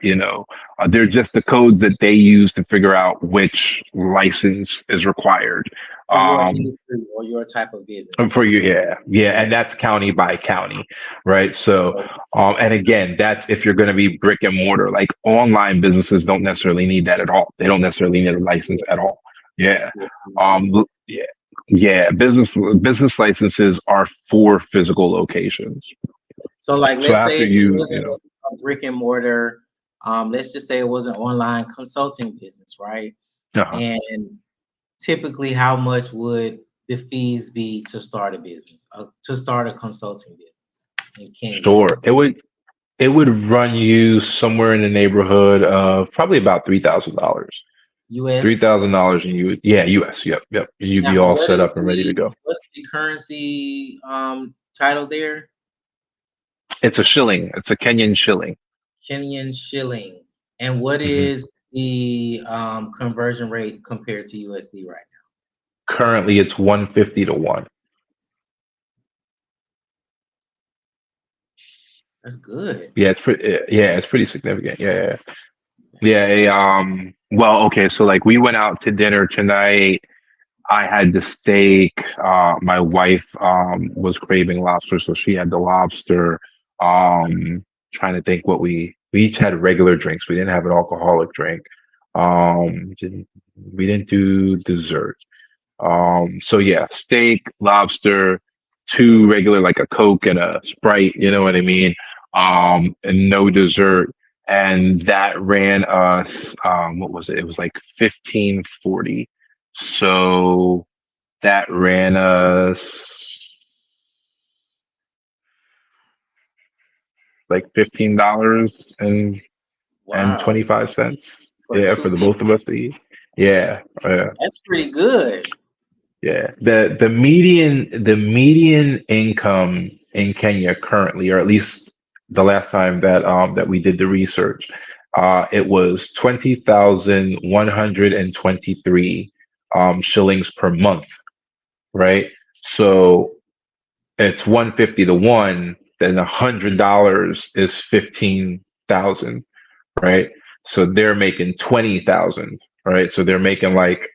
they're just the codes that they use to figure out which license is required. for your Um, industry or your type of and business? for you, yeah, yeah, Yeah. and that's county by county, right? So, and again, that's if you're going to be brick and mortar. Like online businesses don't necessarily need that at all. They don't necessarily need a license at all. That's Yeah, good to know. yeah, yeah. Business licenses are for physical locations. So, like, So let's say after it you, wasn't a brick and mortar. Let's just say it was an online consulting business, right? uh And typically, how much would the fees be to start a business, to start a consulting business in Kenya, sure, it would run you somewhere in the neighborhood of probably about $3,000. Three US? thousand dollars, and yeah, US, yep, yep, and you'd be Now, all set up and ready to go. what's the currency title there? It's a shilling. It's a Kenyan shilling. Kenyan shilling. And what hmm is the conversion rate compared to USD right now? Currently, it's 150 to one. That's good. Yeah, it's pretty significant. Yeah, yeah. Well, okay. So like, we went out to dinner tonight. I had the steak. My wife was craving lobster, so she had the lobster. Trying to think what we each had regular drinks. We didn't have an alcoholic drink. Didn't we didn't do dessert. So yeah, steak, lobster, two regular like a Coke and a Sprite, you know what I mean? And no dessert. And that ran us, what was it? It was like 1540. So that ran us like $15 and Wow. 25 cents. For Yeah, two for the people. both of us to eat. Yeah, yeah. That's pretty good. Yeah, the median income in Kenya currently, or at least the last time that we did the research, it was 20,123 shillings per month, right? So it's 150 to one, then $100 is 15,000, right? So they're making 20,000, right? So they're making like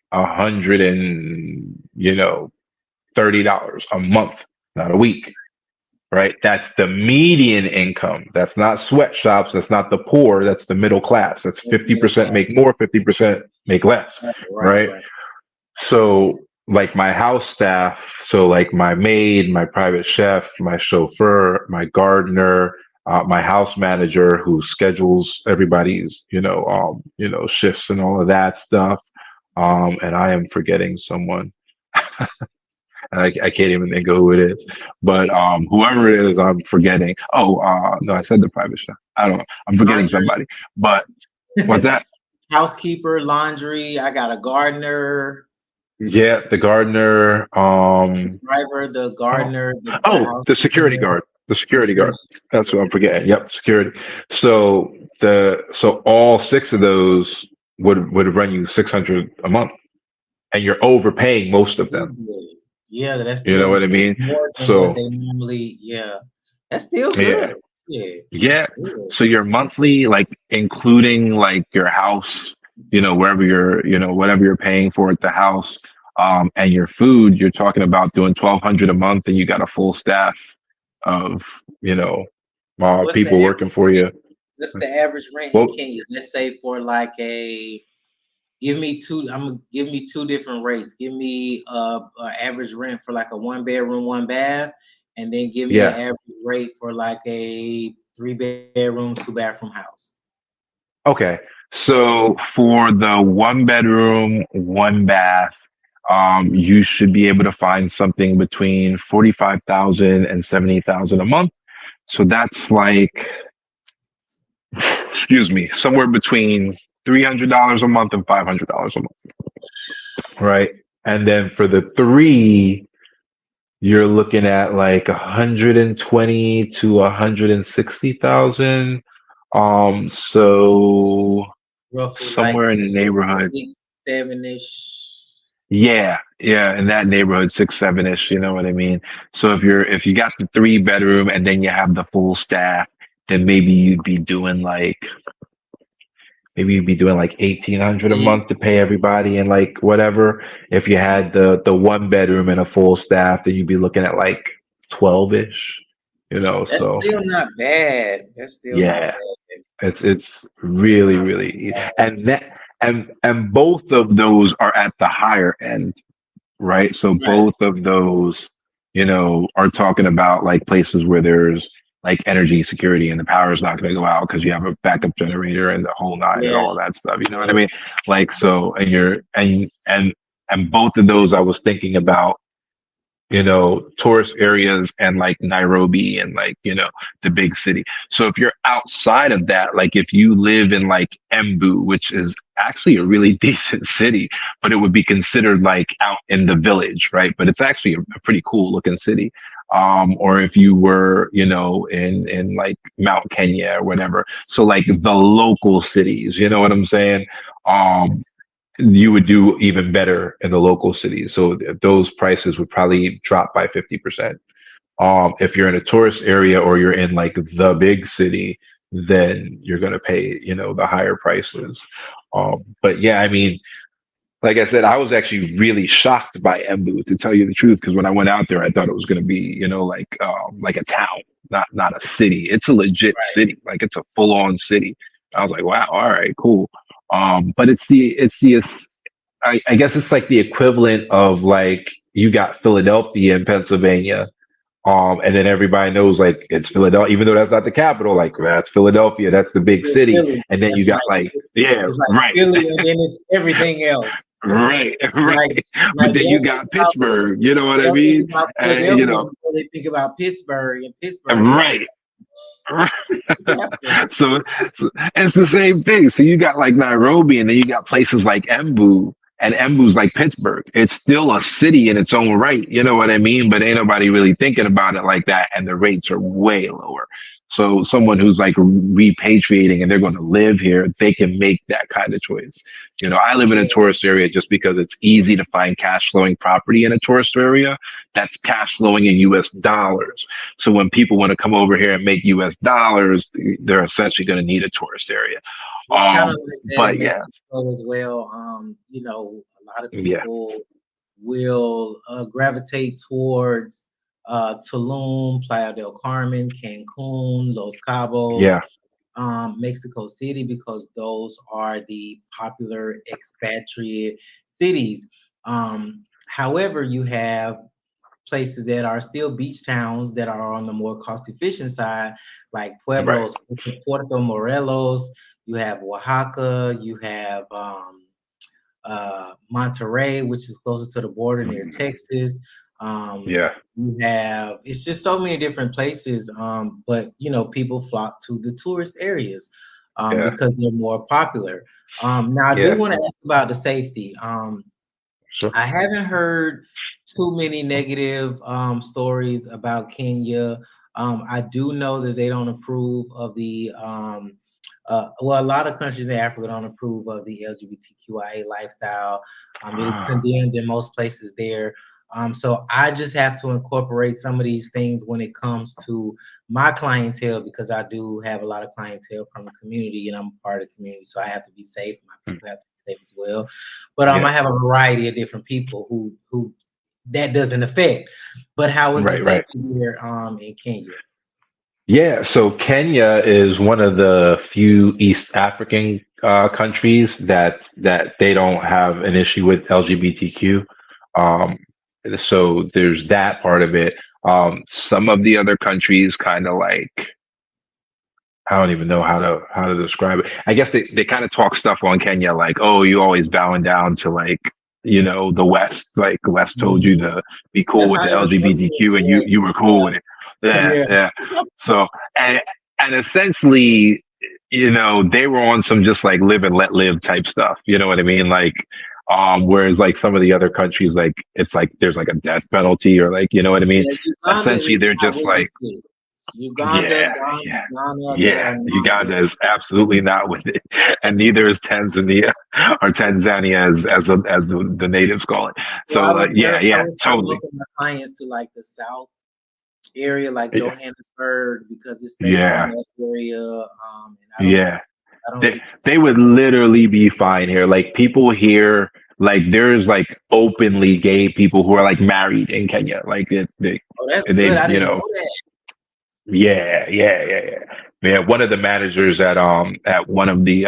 30 dollars a month, not a week, right? That's the median income. That's not sweatshops. That's not the poor. That's the middle class. That's Middle 50% class. make more, 50% make less, Right, right, right? right. So like my house staff, so like my maid, my private chef, my chauffeur, my gardener, my house manager who schedules everybody's, shifts and all of that stuff. And I am forgetting someone. I can't even think of who it is, but whoever it is, I'm forgetting. Oh, no, I said the private chef. I don't know. I'm forgetting Laundry, somebody. But what's that? housekeeper, laundry. I got a gardener. Yeah, the gardener. The driver, the Oh, gardener, the oh, the security housekeeper, guard. The security guard. security. That's what I'm forgetting. Yep, security. So all six of those would run you 600 a month, and you're overpaying most of them. Easily. Yeah, that's You know still what I mean? more than what So they normally. Yeah, that's still yeah, good. Yeah, that's yeah. good. So your monthly, like including like your house, wherever whatever you're paying for at the house, and your food, you're talking about doing 1,200 a month, and you got a full staff of What's the people average working for rent? you. What's the average rent in Well, Kenya? Let's say for like a give me two. I'm gonna give me two different rates. Give me a average rent for like a one bedroom, one bath, and then give me an yeah. average rate for like a three bedroom, two bathroom house. Okay. So for the one bedroom, one bath, you should be able to find something between 45,000 and 70,000 a month. So that's like, excuse me, somewhere between $300 a month and $500 a month, right? And then for the three, you're looking at like 120 to 160,000. So Roughly like somewhere in the neighborhood. 6, 7 ish. Yeah, yeah, in that neighborhood, 6, 7 ish. You know what I mean? So if you got the three bedroom and then you have the full staff, then maybe you'd be doing like 1,800 a month to pay everybody and like whatever. If you had the one bedroom and a full staff, then you'd be looking at like 12 ish. That's So still not bad. That's still not yeah, bad. it's Still really not really, bad. and that and both of those are at the higher end, right? So Right. both of those, are talking about like places where there's like energy security and the power is not going to go out because you have a backup generator and the whole nine and all Yes. that stuff. You know what I Yes. mean? Like so, and both of those I was thinking about, tourist areas and like Nairobi and like, the big city. So if you're outside of that, like if you live in like Embu, which is actually a really decent city, but it would be considered like out in the village, right? But it's actually a pretty cool looking city. Or if you were, in like Mount Kenya or whatever. So like the local cities, you know what I'm saying? You would do even better in the local cities. So those prices would probably drop by 50%. If you're in a tourist area or you're in like the big city, then you're going to pay, the higher prices. But yeah, I mean, like I said, I was actually really shocked by Embu, to tell you the truth, because when I went out there, I thought it was going to be, like a town, not a city. It's a legit Right. city, like it's a full on city. I was like, wow, all right, cool. But I guess it's like the equivalent of like you got Philadelphia in Pennsylvania, and then everybody knows like it's Philadelphia, even though that's not the capital. Like that's Philadelphia, that's the big Yeah, city, Philly. and then you That's got like yeah, it's like right, Philly, and then it's everything else. right, Like right. But like then you they'll think got about Pittsburgh. You know what I they'll think mean? about And Philadelphia before they think about Pittsburgh, and Pittsburgh is like right. it's the capital. So it's the same thing. So you got like Nairobi, and then you got places like Embu, and Embu's like Pittsburgh. It's still a city in its own right. You know what I mean? But ain't nobody really thinking about it like that, and the rates are way lower. So someone who's like repatriating and they're going to live here, they can make that kind of choice. I live in a Yeah. tourist area just because it's easy to find cash flowing property in a tourist area that's cash flowing in US dollars. So when people want to come over here and make US dollars, they're essentially going to need a tourist area. It's kind of like that in But yeah, Mexico as well. A lot of yeah, people will gravitate towards Tulum, Playa del Carmen, Cancun, Los Cabos, yeah, Mexico City, because those are the popular expatriate cities. However, you have places that are still beach towns that are on the more cost efficient side, like right, Pueblos, Puerto Morelos. You have Oaxaca. You have Monterrey, which is closer to the border near Texas. yeah, You have it's just so many different places, but people flock to the tourist areas yeah, because they're more popular. Now, I do yeah, want to ask about the safety. Sure. I haven't heard too many negative stories about Kenya. I do know that they don't approve of the well, a lot of countries in Africa don't approve of the LGBTQIA lifestyle. It is Ah, condemned in most places there. So I just have to incorporate some of these things when it comes to my clientele, because I do have a lot of clientele from the community and I'm a part of the community. So I have to be safe. My mm, people have to be safe as well. But yeah. I have a variety of different people who that doesn't affect. But how is the Right. Right. safety here in Kenya? Yeah, so Kenya is one of the few East African countries that they don't have an issue with LGBTQ. Um, so there's that part of it. Some of the other countries kind of like I don't even know how to describe it. I guess they kind of talk stuff on Kenya like, oh, you always bowing down to like, the West. Like the West told you Mhm. to be cool That's with how the they refer to it in LGBTQ and the West. you were cool with it. Yeah. Yeah, Yeah. yeah. So and essentially, they were on some just like live and let live type stuff. You know what I mean? Like whereas like some of the other countries, like it's like there's like a death penalty or like you know what I mean? Yeah, Uganda Essentially is they're not just with like it. Yet. Uganda, yeah, yeah, Ghana, they yeah. are not with Uganda is it. absolutely not with it, and neither is Tanzania or Tanzania as the natives call it. So So yeah, I yeah, refer totally. most of my clients to like the South area, like Yeah, Johannesburg, because it's safer in yeah, that area. And yeah. I don't They get too they would literally be fine here. Like people here, like there's like openly gay people who are like married in Kenya. Like oh, that's good. they I you didn't know know that. Yeah, yeah, yeah, yeah. Yeah, one of the managers at one of the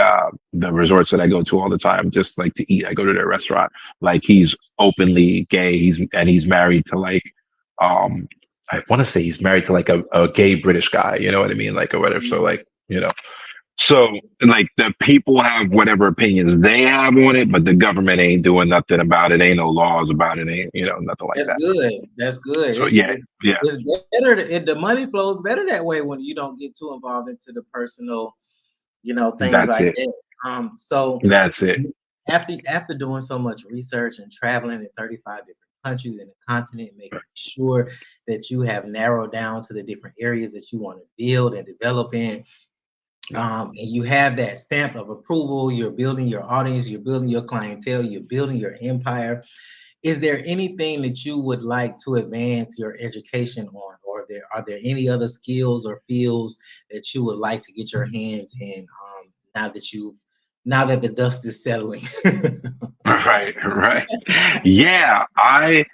resorts that I go to all the time, just like to eat. I go to their restaurant. Like he's openly gay. He's married to like um I want to say he's married to like a gay British guy, you know what I mean? Like or whatever. So Mhm. like, so like the people have whatever opinions they have on it, but the government ain't doing nothing about it. Ain't no laws about it, ain't nothing like That's that. good. That's good. So yeah, yeah, It's better. The money flows better that way when you don't get too involved into the personal, things that's like it. that. So That's it. after doing so much research and traveling in 35 different countries in the continent, making sure that you have narrowed down to the different areas that you want to build and develop in, and you have that stamp of approval, you're building your audience, you're building your clientele, you're building your empire. Is there anything that you would like to advance your education on, or are there any other skills or fields that you would like to get your hands in, now that the dust is settling? Right, right. Yeah, I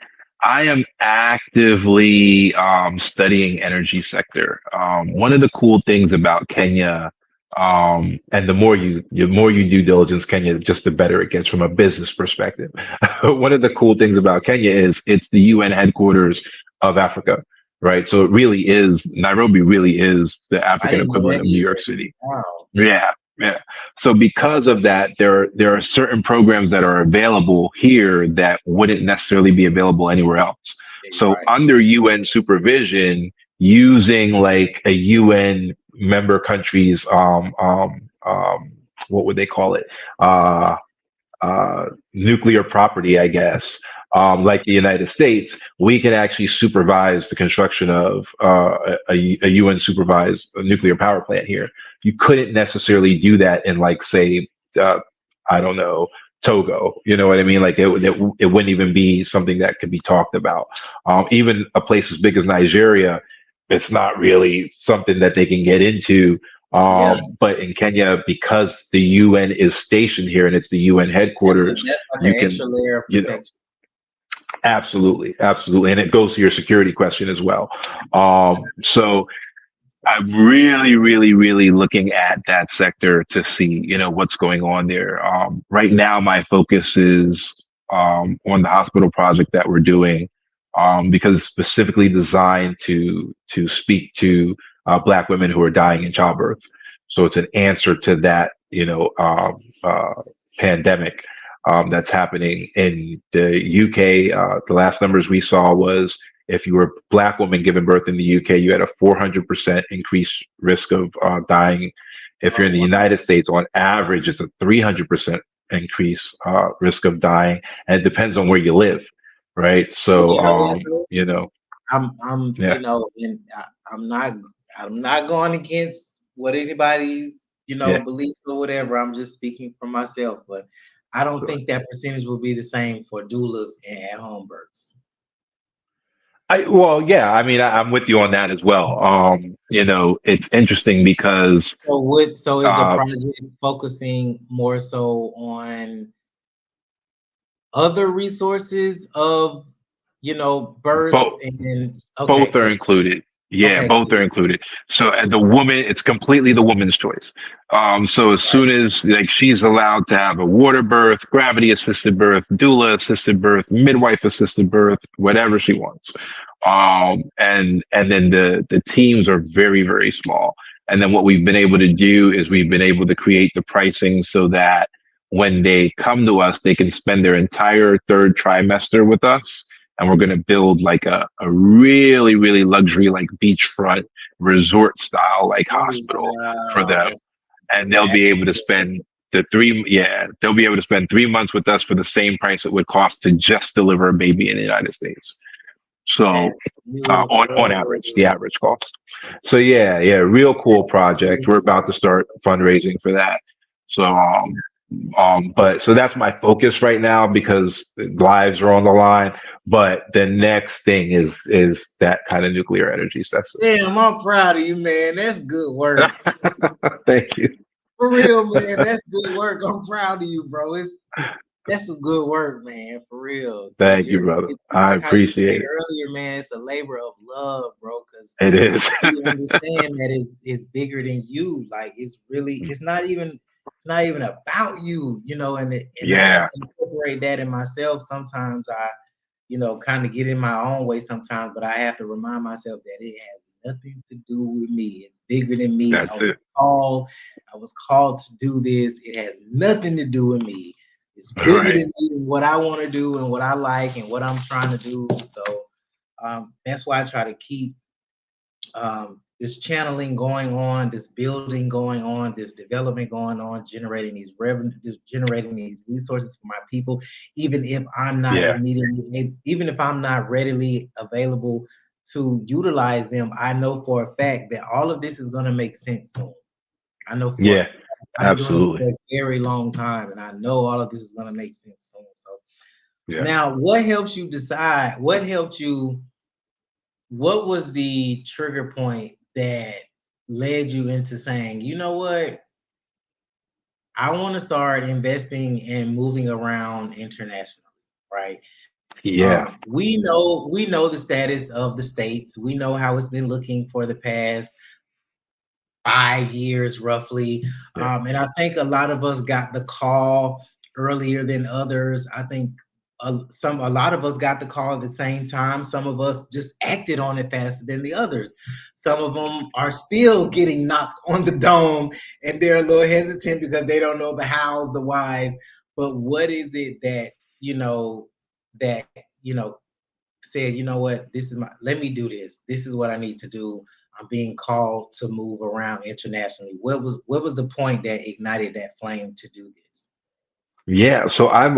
am actively studying energy sector. One of the cool things about Kenya, and the more you due diligence Kenya, just the better it gets from a business perspective. One of the cool things about Kenya is it's the UN headquarters of Africa, right? So it really is Nairobi really is the I African didn't know equivalent that of New York either. City. Wow. Yeah, yeah. So because of that, there are certain programs that are available here that wouldn't necessarily be available anywhere else. Yeah, you're So right. under UN supervision, using like a UN member country's what would they call it? Uh, Nuclear property, I guess, like the United States, we can actually supervise the construction of a UN supervised nuclear power plant here. You couldn't necessarily do that in, like, say, I don't know, Togo. You know what I mean? Like it wouldn't even be something that could be talked about. Even a place as big as Nigeria, it's not really something that they can get into Yeah, but in Kenya, because the UN is stationed here and it's the UN headquarters, that's like you an can, extra layer of you know, protection. absolutely, absolutely. And it goes to your security question as well. So I'm really, really, really looking at that sector to see, what's going on there. Right now, my focus is on the hospital project that we're doing because it's specifically designed to speak to Black women who are dying in childbirth. So it's an answer to that, pandemic that's happening in the UK. The last numbers we saw was if you were a Black woman giving birth in the UK, you had a 400% increased risk of dying. If you're Oh in the wow. United States, on average, it's a 300% increased risk of dying, and it depends on where you live, right? But So you know what, though? yeah, And I'm not, I'm not going against what anybody's, yeah. beliefs or whatever. I'm just speaking for myself, but I don't Sure. think that percentage will be the same for doulas and at home births. Well, yeah, I mean, I'm with you on that as well. It's interesting because So is the uh, project focusing more so on other resources of, birth both and okay, both are cool. included. Yeah, Okay, both cool. are included. So and the woman, it's completely the woman's choice. So as soon as like she's allowed to have a water birth, gravity assisted birth, doula assisted birth, midwife assisted birth, whatever she wants. And then the teams are very, very small. And then what we've been able to do is we've been able to create the pricing so that when they come to us, they can spend their entire third trimester with us. And we're going to build like a really, really luxury, like beachfront resort style, like hospital for Wow, them. that's And they'll be able to spend they'll be able to spend 3 months with us for the same price it would cost to just deliver a baby in the United States. So that's on average, the beautiful. average cost. So yeah, real cool project. We're about to start fundraising for that. So but so that's my focus right now because lives are on the line. But the next thing is that kind of nuclear energy system. Damn, I'm proud of you, man. That's good work. Thank you. For real, man. That's good work. I'm proud of you, bro. That's some good work, man. For real. Cause Thank you, brother. I like how you appreciate said it. earlier, man, it's a labor of love, bro. Cause It is. you understand that it's bigger than you. Like it's not even about you, and I have Yeah, to incorporate that in myself. Sometimes I, kind of get in my own way sometimes, but I have to remind myself that it has nothing to do with me. It's bigger than me. that's it. I was called to do this. It has nothing to do with me. It's bigger Right. than me and what I want to do and what I like and what I'm trying to do. So that's why I try to keep this channeling going on, this building going on, this development going on, generating these revenue, generating these resources for my people, even if I'm not Yeah. immediately, even if I'm not readily available to utilize them, I know for a fact that all of this is going to make sense soon. I know for Yeah. I've been doing this Absolutely. for a very long time, and I know all of this is going to make sense soon. So Yeah. now, what helps you decide? What was the trigger point that led you into saying, you know what, I want to start investing and moving around internationally, right? Yeah. We know the status of the states. We know how it's been looking for the past 5 years roughly. Yeah. And I think a lot of us got the call earlier than others. I think a lot of us got the call at the same time. Some of us just acted on it faster than the others. Some of them are still getting knocked on the dome and they're a little hesitant because they don't know the hows, the whys. But what is it that, that, said, you know what, this is let me do this. This is what I need to do. I'm being called to move around internationally. What was the point that ignited that flame to do this? Yeah, so I've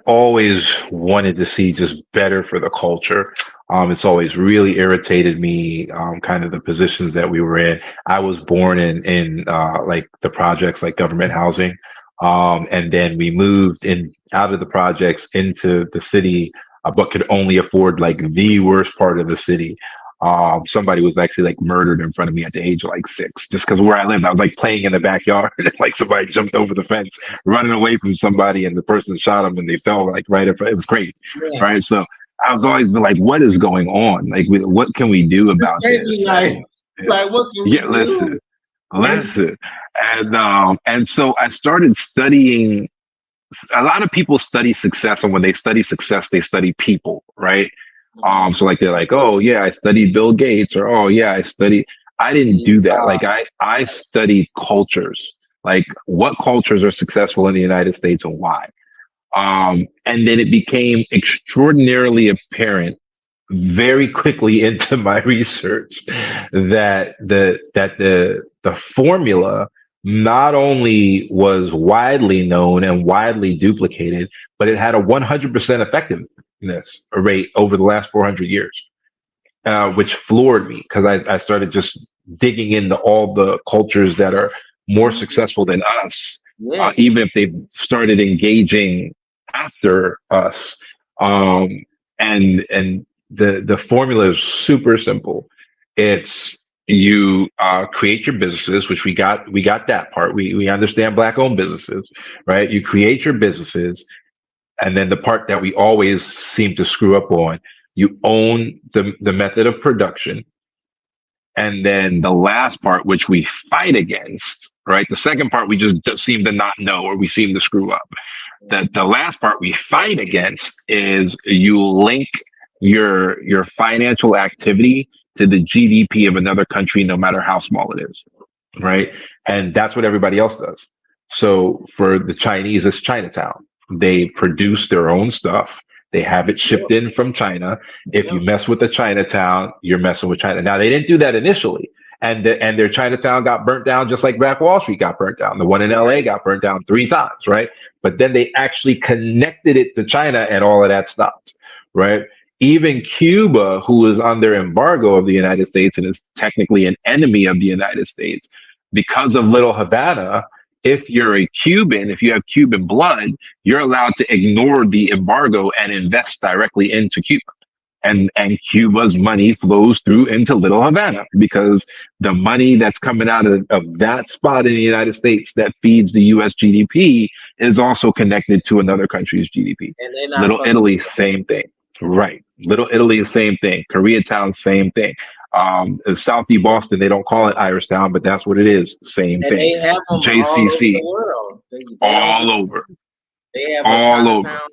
always wanted to see just better for the culture. It's always really irritated me, kind of the positions that we were in. I was born in like the projects, like government housing, and then we moved in out of the projects into the city, but could only afford like the worst part of the city. Somebody was actually like murdered in front of me at the age of like 6, just because where I lived. I was like playing in the backyard, like somebody jumped over the fence running away from somebody and the person shot them and they fell like right in front. It was crazy. Yeah, Right. So I was always been like, what is going on? Like, what can we do this about made me this? And like what can yeah, we do? listen. And so I started studying. A lot of people study success, and when they study success, they study people, right? So like they're like, oh yeah, I studied Bill Gates, or oh yeah, I didn't do that. Like I studied cultures, like what cultures are successful in the United States and why. And then it became extraordinarily apparent very quickly into my research that the formula not only was widely known and widely duplicated, but it had a 100% effectiveness rate over the last 400 years, which floored me because I started just digging into all the cultures that are more Mhm. successful than us, Yes. even if they've started engaging after us. Um, and the formula is super simple. It's you create your businesses, which we got that part. We understand black owned businesses, right? You create your businesses, and then the part that we always seem to screw up on, you own the method of production. And then the last part, which we fight against, right? The second part we just seem to not know, or we seem to screw up. The last part we fight against is you link your financial activity to the GDP of another country, no matter how small it is, right? And that's what everybody else does. So for the Chinese, it's Chinatown. They produce their own stuff. They have it shipped Yep. in from China. If you Yep. mess with the Chinatown, you're messing with China. Now they didn't do that initially, and their Chinatown got burnt down just like Black Wall Street got burnt down. The one in LA Right. got burnt down 3 times, right? But then they actually connected it to China, and all of that stopped, right? Even Cuba, who is under embargo of the United States and is technically an enemy of the United States, because of Little Havana, if you're a Cuban, if you have Cuban blood, you're allowed to ignore the embargo and invest directly into Cuba. And Cuba's money flows through into Little Havana because the money that's coming out of that spot in the United States that feeds the US GDP is also connected to another country's GDP. And they're not Little fucking Italy, with it. same thing. Right. Little Italy, same thing. Koreatown, same thing. Southie Boston, they don't call it Irish Town, but that's what it is. Same And thing. they have them all over the JCC, world. They don't all just, over, they have a all over. Chinatown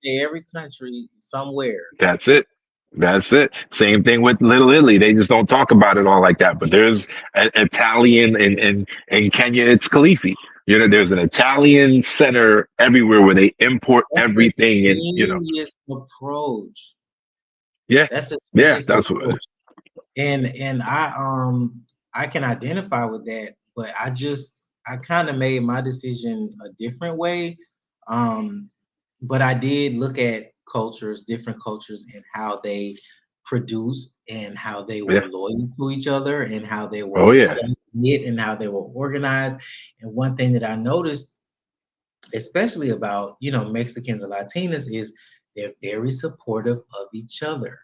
in every country somewhere. That's it. That's it. Same thing with Little Italy. They just don't talk about it all like that. But there's an Italian in Kenya. It's Khalifi. There's an Italian center everywhere where they import That's a everything, and genius approach. yeah, That's a yeah. genius That's what. approach. And I can identify with that, but I kind of made my decision a different way. Um, but I did look at cultures, different cultures, and how they produced and how they were Yeah. loyal to each other and how they Oh were yeah. close knit and how they were organized. And one thing that I noticed, especially about Mexicans and Latinas, is they're very supportive of each other.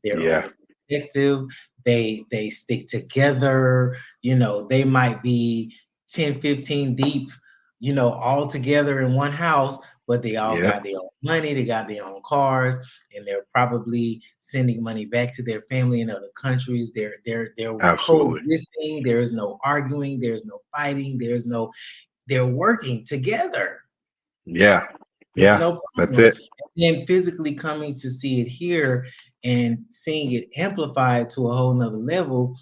They're Yeah. overprotective. They stick together. They might be 10, 15 deep, all together in one house, but they all Yeah. got their own money, they got their own cars, and they're probably sending money back to their family in other countries. They're Absolutely. coexisting. There is no arguing, there's no fighting, they're working together Yeah. with Yeah. no That's problem. it. And then physically coming to see it here and seeing it amplified to a whole nother level,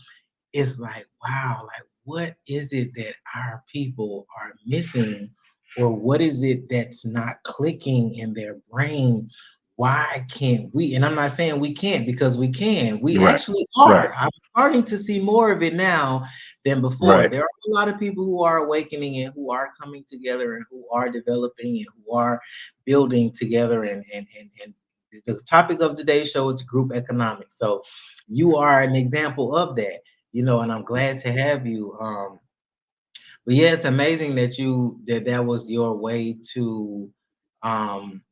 it's like, wow, like what is it that our people are missing? Or what is it that's not clicking in their brain? Why can't we? And I'm not saying we can't, because we can. We Right. actually Right. are. I'm starting to see more of it now than before. Right. There are a lot of people who are awakening and who are coming together and who are developing and who are building together. And the topic of today's show is group economics. So you are an example of that, and I'm glad to have you. But yeah, it's amazing that was your way to um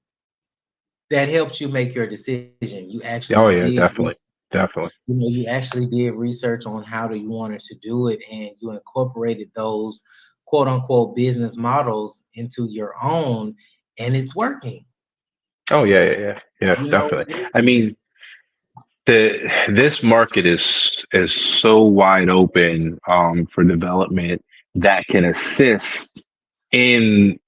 that helped you make your decision. You actually Oh did yeah. Definitely. Definitely. you actually did research on how you wanted to do it, and you incorporated those quote unquote business models into your own, and it's working. Oh yeah. Yeah. Yeah. Yeah. You know, Definitely. I mean, this market is so wide open for development that can assist in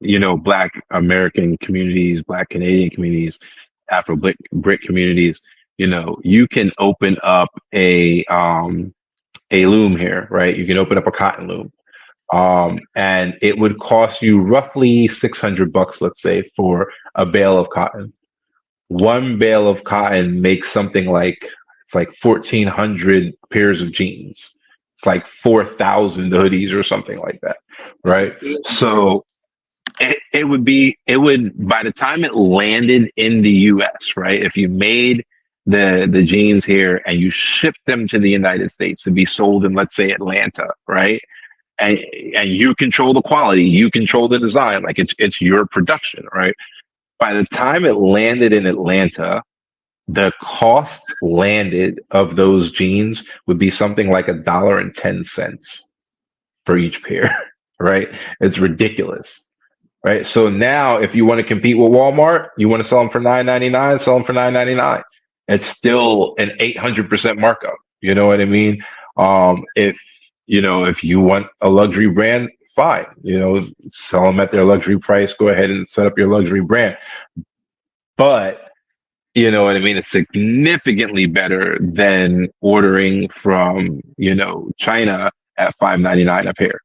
Black American communities, Black Canadian communities, Afro Brit communities. You can open up a loom here, right? You can open up a cotton loom, and it would cost you roughly $600, let's say, for a bale of cotton. One bale of cotton makes something like it's like 1,400 pairs of jeans. it's like 4,000 hoodies or something like that, That's a right? business. So it would by the time it landed in the US, right? If you made the jeans here and you shipped them to the United States to be sold in, let's say, Atlanta, right? And and you control the quality, you control the design, like it's your production, right? By the time it landed in Atlanta, the cost landed of those jeans would be something like $1.10 for each pair, right? It's ridiculous, right? So now, if you want to compete with Walmart, you want to sell them for 9.99, sell them for 9.99. It's still an 800% markup. You know what I mean? If if you want a luxury brand, fine. Sell them at their luxury price. Go ahead and set up your luxury brand. But you know what I mean? It's significantly better than ordering from China at 5.99 a pair.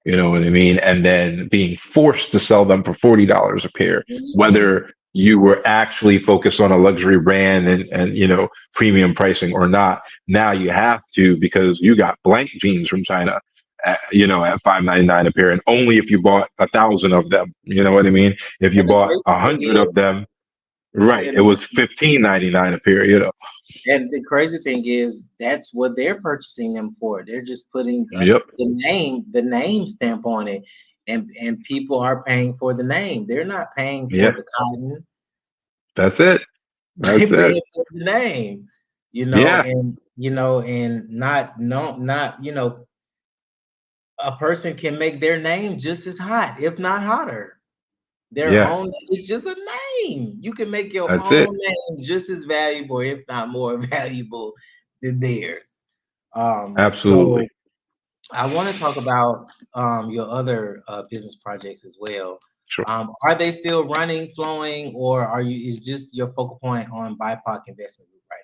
You know what I mean? And then being forced to sell them for $40 a pair, Mhm. whether you were actually focused on a luxury brand and premium pricing or not. Now you have to because you got blank jeans from China at 5.99 a pair, and only if you bought 1,000 of them. You know what I mean? If you And the bought crazy thing 100 is, of them, right, it and was 15.99 a pair. and the crazy thing is, that's what they're purchasing them for. They're just putting us Yep. the name stamp on it, and people are paying for the name. They're not paying for Yeah. the cotton. That's it. They That's it. paying for the name, Yeah. and not no not a person can make their name just as hot, if not hotter. Their Yeah. own, it's just a name. You can make your That's it. own name just as valuable, if not more valuable than theirs. So Absolutely. I want to talk about your other business projects as well. Sure. Are they still running, flowing, or is just your focal point on BIPOC investment group right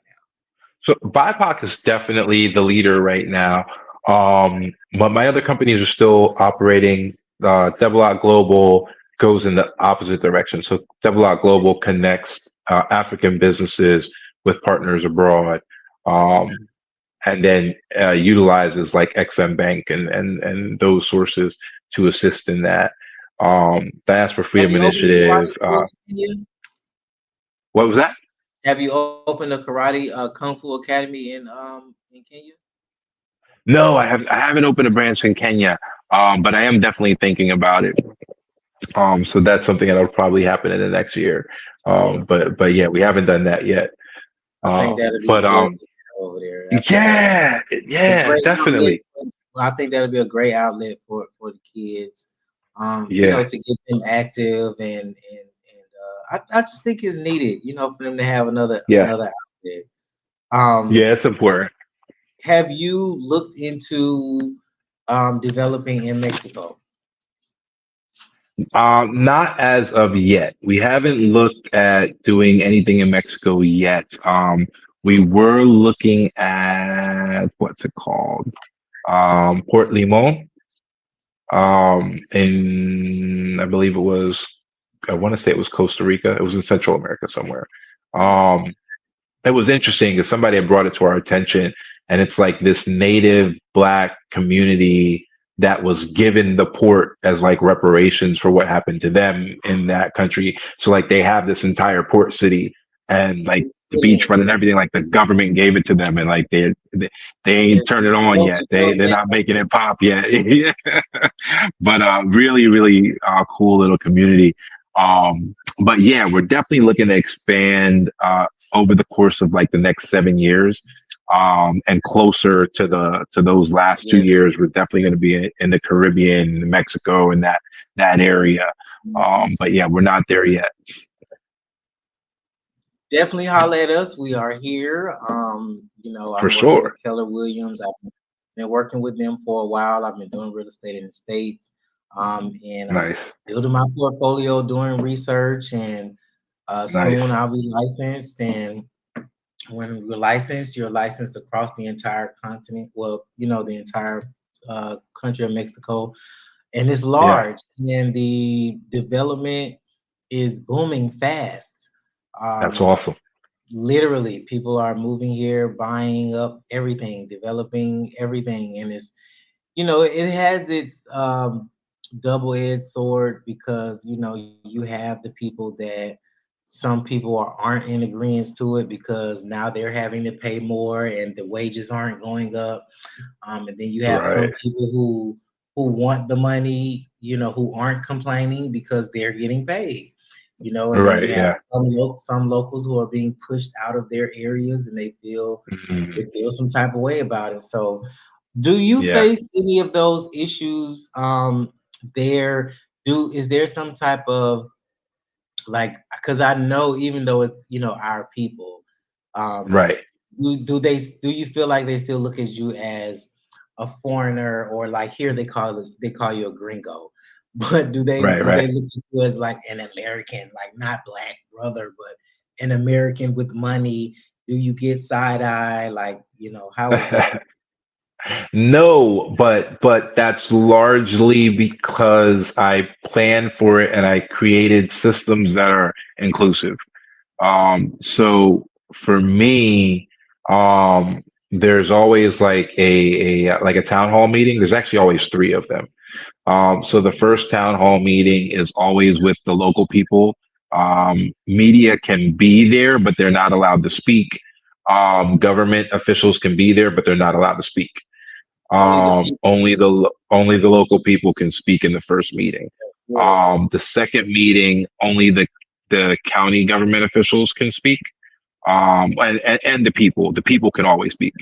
So BIPOC is definitely the leader right now. But my other companies are still operating. DeBellotte Global goes in the opposite direction. So DeBellotte Global connects African businesses with partners abroad, um, and then utilizes like XM Bank and those sources to assist in that. Diaspora now? Have Freedom you opened a karate Initiative. school in Kenya? What was that? Have you opened a karate kung fu academy in Kenya? No, I haven't opened a branch in Kenya, but I am definitely thinking about it. So that's something that'll probably happen in the next year. Yeah, But yeah, we haven't done that yet. I think that'll be But real over there after that. yeah, A yeah, great outlet. definitely. I think that'll be a great outlet for the kids. Yeah, To get them active, I just think it's needed, for them to have yeah, another outlet. Um, yeah. It's important. have you looked into developing in Mexico? Not as of yet. We haven't looked at doing anything in Mexico yet. We were looking at what's it called? Port Limon. In I believe it was I want to say it was Costa Rica. It was in Central America somewhere. Mhm. Um, it was interesting because somebody had brought it to our attention, and it's like this native black community that was given the port as like reparations for what happened to them in that country. So like they have this entire port city and like the Brilliant. beachfront and everything. Like the government gave it to them, and like they ain't It's turned it on well yet. They're development. not making it pop yet. Yeah. But really really cool little community. But yeah, we're definitely looking to expand over the course of like the next 7 years, and closer to those last two Yes. years we're definitely going to be in the Caribbean, Mexico, and that area. Mhm. But yeah, we're not there yet. Definitely holler at us. We are here. For I'm working sure. with Keller Williams. I've been working with them for a while. I've been doing real estate in the States. And I'm Nice. building my portfolio, doing research, and soon Nice. I'll be licensed. And when you're licensed across the entire continent. Well, the entire country of Mexico, and it's Yeah, large, and the development is booming fast. that's Um, awesome. literally people are moving here, buying up everything, developing everything, and it's, it has its double-edged sword, because you have the people that, some people aren't in agreement to it, because now they're having to pay more and the wages aren't going up. And then you have some Right. people who want the money, who aren't complaining because they're getting paid. And then you Right. have Yeah. some locals who are being pushed out of their areas, and Mhm. they feel some type of way about it. So, do you Yeah. face any of those issues? There do Is there some type of, like, because I know, even though it's our people, um, Right. do you feel like they still look at you as a foreigner, or like, here they call you a gringo, but Right. do they Right. look at you as like an American, like not black brother, but an American with money? Do you get side eye? Like, how is that? No, but that's largely because I planned for it and I created systems that are inclusive. So for me, there's always like a town hall meeting. There's actually always three of them. So the first town hall meeting is always with the local people. Media can be there, but they're not allowed to speak. Government officials can be there, but they're not allowed to speak. Only the people. Only the local people can speak in the first meeting. Yeah. The second meeting, only the county government officials can speak, and the people can always speak.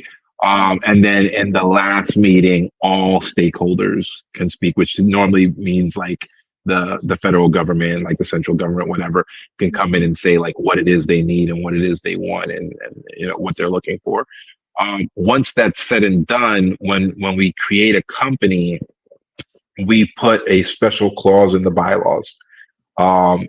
Mhm. And then in the last meeting, all stakeholders can speak, which normally means like the federal government, like the central government, whatever, can come in Mhm. and say like what it is they need and what it is they want, and what they're looking for. Once that's said and done, when we create a company, we put a special clause in the bylaws,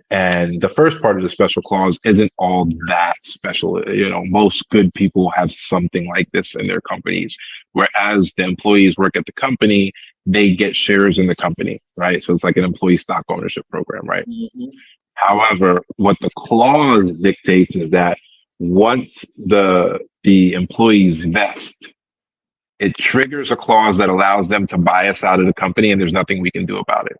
and the first part of the special clause isn't all that special. Most good people have something like this in their companies. Whereas the employees work at the company, they get shares in the company, right? So it's like an employee stock ownership program, right? Mhm. However, what the clause dictates is that once the employees vest, it triggers a clause that allows them to buy us out of the company, and there's nothing we can do about it.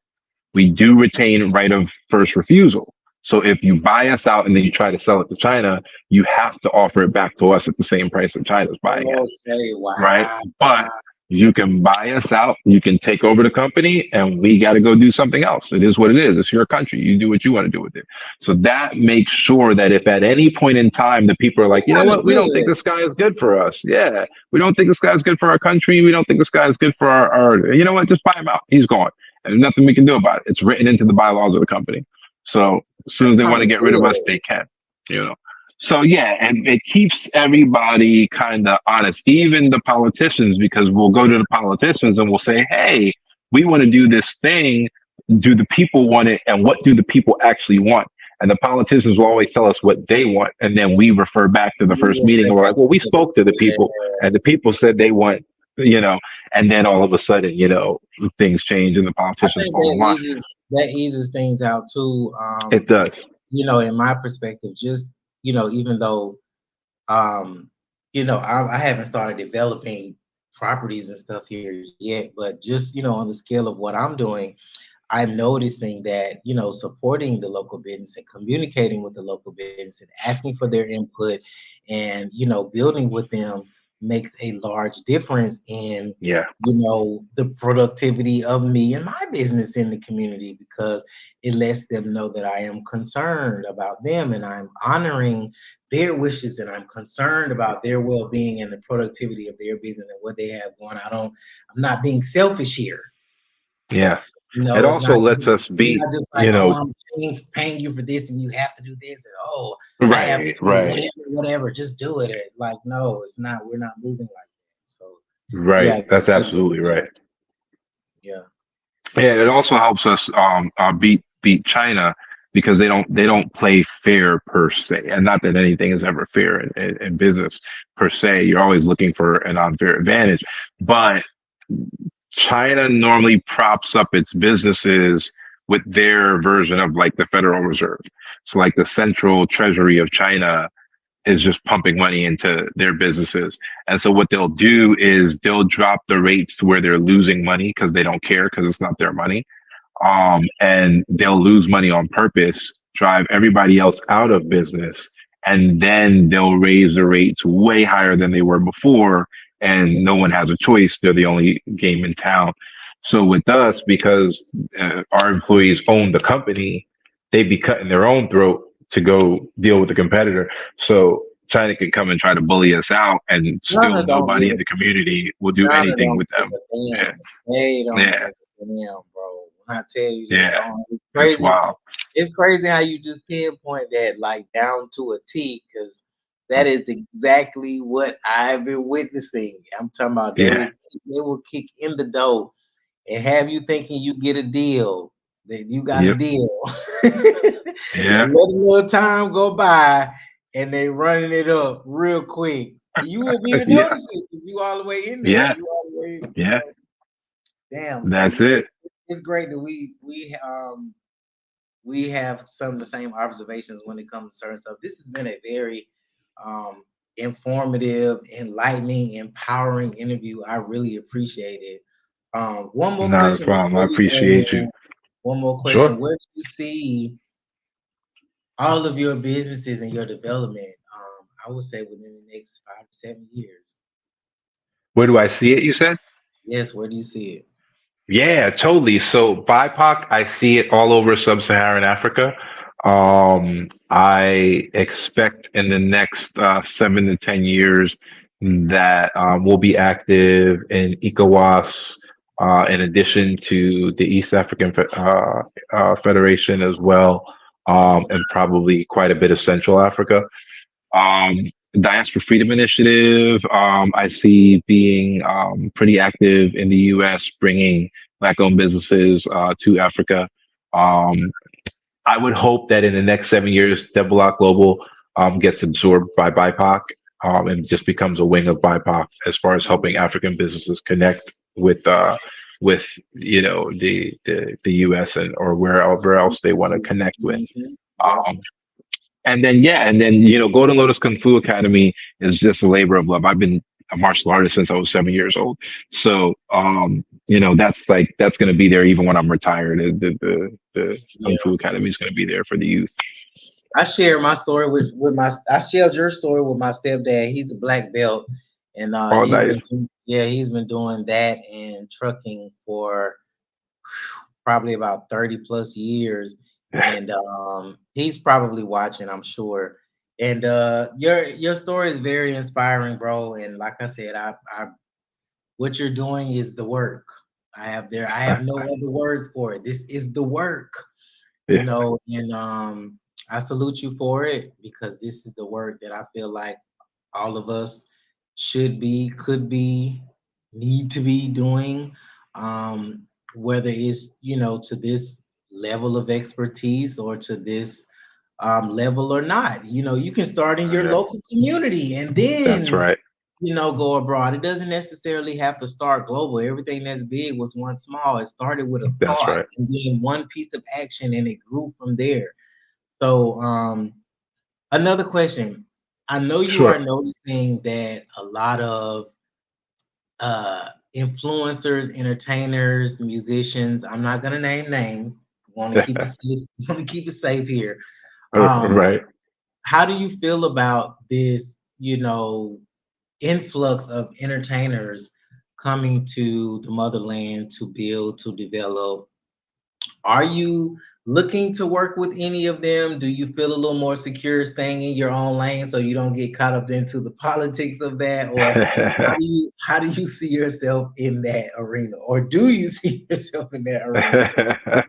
We do retain right of first refusal. So if you buy us out and then you try to sell it to China, you have to offer it back to us at the same price that China's buying it, Okay. right? Wow. But you can buy us out, you can take over the company, and we got to go do something else. It is what it is. It's your country. You do what you want to do with it. So that makes sure that if at any point in time the people are like, That's you know kind of what, we don't think good. this guy is good for us. Yeah, we don't think this guy is good for our country. We don't think this guy is good for our you know what, just buy him out. He's gone. And there's nothing we can do about it. It's written into the bylaws of the company. So as soon That's as they kind want to of get rid of us, good. they can. You know. So yeah, and it keeps everybody kind of honest, even the politicians, because we'll go to the politicians and we'll say, "Hey, we want to do this thing. Do the people want it? And what do the people actually want?" And the politicians will always tell us what they want, and then we refer back to the You first will meeting, and we're take like, up "Well, we the- spoke to the people, and the Yes. people said they want." You know, and then all of a sudden, things change and the I politicians think fall in line. that eases things out too. It does. In my perspective, just, even though, um, I haven't started developing properties and stuff here yet, but just, on the scale of what I'm doing, I'm noticing that, supporting the local business and communicating with the local business and asking for their input, and, building with them makes a large difference in, Yeah. the productivity of me and my business in the community, because it lets them know that I am concerned about them and I'm honoring their wishes, and I'm concerned about their well-being and the productivity of their business and what they have going. I'm not being selfish here. Yeah. It It's also not just, lets us be, like, oh, I'm paying you for this and you have to do this, and oh, I have right, this and right, whatever, just do it. Like, no, it's not. We're not moving like that. So right. yeah, That's definitely, absolutely yeah, right. yeah. And it also helps us beat China because they don't play fair per se, and not that anything is ever fair in business per se. You're always looking for an unfair advantage, but China normally props up its businesses with their version of like the Federal Reserve. So like the Central Treasury of China is just pumping money into their businesses. And so what they'll do is they'll drop the rates to where they're losing money because they don't care because it's not their money. And they'll lose money on purpose, drive everybody else out of business, and then they'll raise the rates way higher than they were before, and no one has a choice. They're the only game in town. So with us, because our employees own the company, they'd be cutting their own throat to go deal with the competitor. So China can come and try to bully us out, and still China don't nobody give in a the community will do China anything don't with give them. a Yeah, damn. They don't yeah, give a damn, bro. When I tell you they yeah. don't, it's That's crazy. wild. It's crazy how you just pinpoint that like down to a T, because that is exactly what I've been witnessing. I'm talking about Yeah, they will kick in the door and have you thinking you get a deal, that you got a yep, deal. yeah, Let a little time go by and they running it up real quick. You wouldn't even yeah, notice it if you all the way in there. yeah, You all the way, yeah. damn. So That's yeah, it. it's great that we have some of the same observations when it comes to certain stuff. This has been a very um, informative, enlightening, empowering interview. I really appreciate it. One more Not a question problem. I before we go, appreciate you. man. One more question. Sure. Where do you see all of your businesses and your development? I would say within the next 5 to 7 years. Where do I see it, you said? Yes, where do you see it? Yeah, totally. So BIPOC, I see it all over sub-Saharan Africa. I expect in the next 7 to 10 years that we'll be active in ECOWAS, in addition to the East African Federation as well, and probably quite a bit of Central Africa. Um, Diaspora Freedom Initiative, I see being pretty active in the U.S., bringing Black-owned businesses to Africa. Um, I would hope that in the next 7 years, DeBellotte Global gets absorbed by BIPOC, and just becomes a wing of BIPOC as far as helping African businesses connect with the U.S. and or wherever else they want to connect with. Mhm. Yep. Um, and then Golden Lotus Kung Fu Academy is just a labor of love. I've been a martial artist since I was 7 years old, so that's going to be there even when I'm retired. The Kung Yeah. Fu Academy is going to be there for the youth. I share my story with my I shared your story with my stepdad. He's a black belt, and Oh, nice. he's been doing that and trucking for probably about 30 plus years. And he's probably watching, I'm sure. And your story is very inspiring, bro. And like I said, I what you're doing is the work. I have no other words for it. This is the work, Yeah, and I salute you for it, because this is the work that I feel like all of us should be, could be, need to be doing. Um, Whether it's to this level of expertise or to this level or not. You can start in your yeah, local community and that's then right. go abroad. It doesn't necessarily have to start global. Everything that's big was once small. It started with a That's thought right. and then one piece of action, and it grew from there. So, another question. I know you are Sure. noticing that a lot of influencers, entertainers, musicians, I'm not gonna name names. Want to keep it safe. Want to keep it safe here. Um, Right. how do you feel about this, influx of entertainers coming to the motherland to build, to develop? Are you looking to work with any of them? Do you feel a little more secure staying in your own lane so you don't get caught up into the politics of that? Or how do you see yourself in that arena? Or do you see yourself in that arena?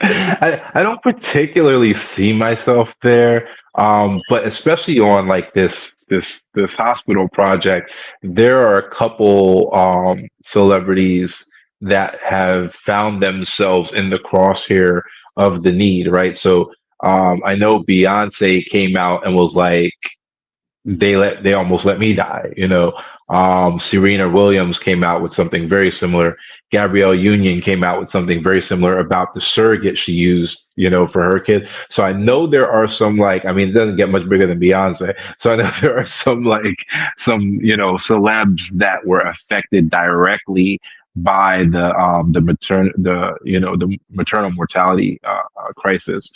I don't particularly see myself there, but especially on like this hospital project, there are a couple celebrities that have found themselves in the crosshair of the need, right? So I know Beyonce came out and was like, they almost let me die, Serena Williams came out with something very similar. Gabrielle Union came out with something very similar about the surrogate she used, for her kid. So I know there are some, like, I mean, it doesn't get much bigger than Beyonce. So I know there are some, celebs that were affected directly by the maternal mortality crisis.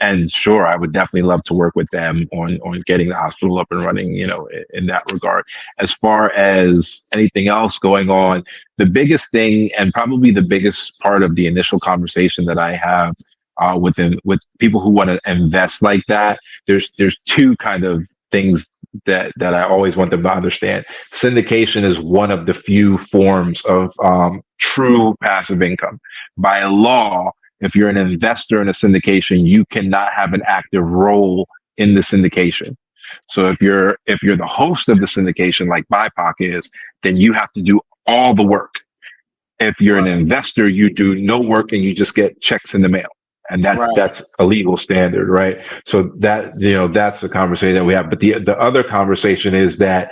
And sure, I would definitely love to work with them on getting the hospital up and running, in that regard. As far as anything else going on, the biggest thing, and probably the biggest part of the initial conversation that I have with people who want to invest like that, there's two kind of things that I always want them to understand. Syndication is one of the few forms of true passive income. By law, if you're an investor in a syndication, you cannot have an active role in the syndication. So if you're the host of the syndication, like BIPOC is, then you have to do all the work. If you're an Right. investor, you do no work and you just get checks in the mail. And that's Right. that's a legal standard, right? So that's the conversation that we have. But the other conversation is that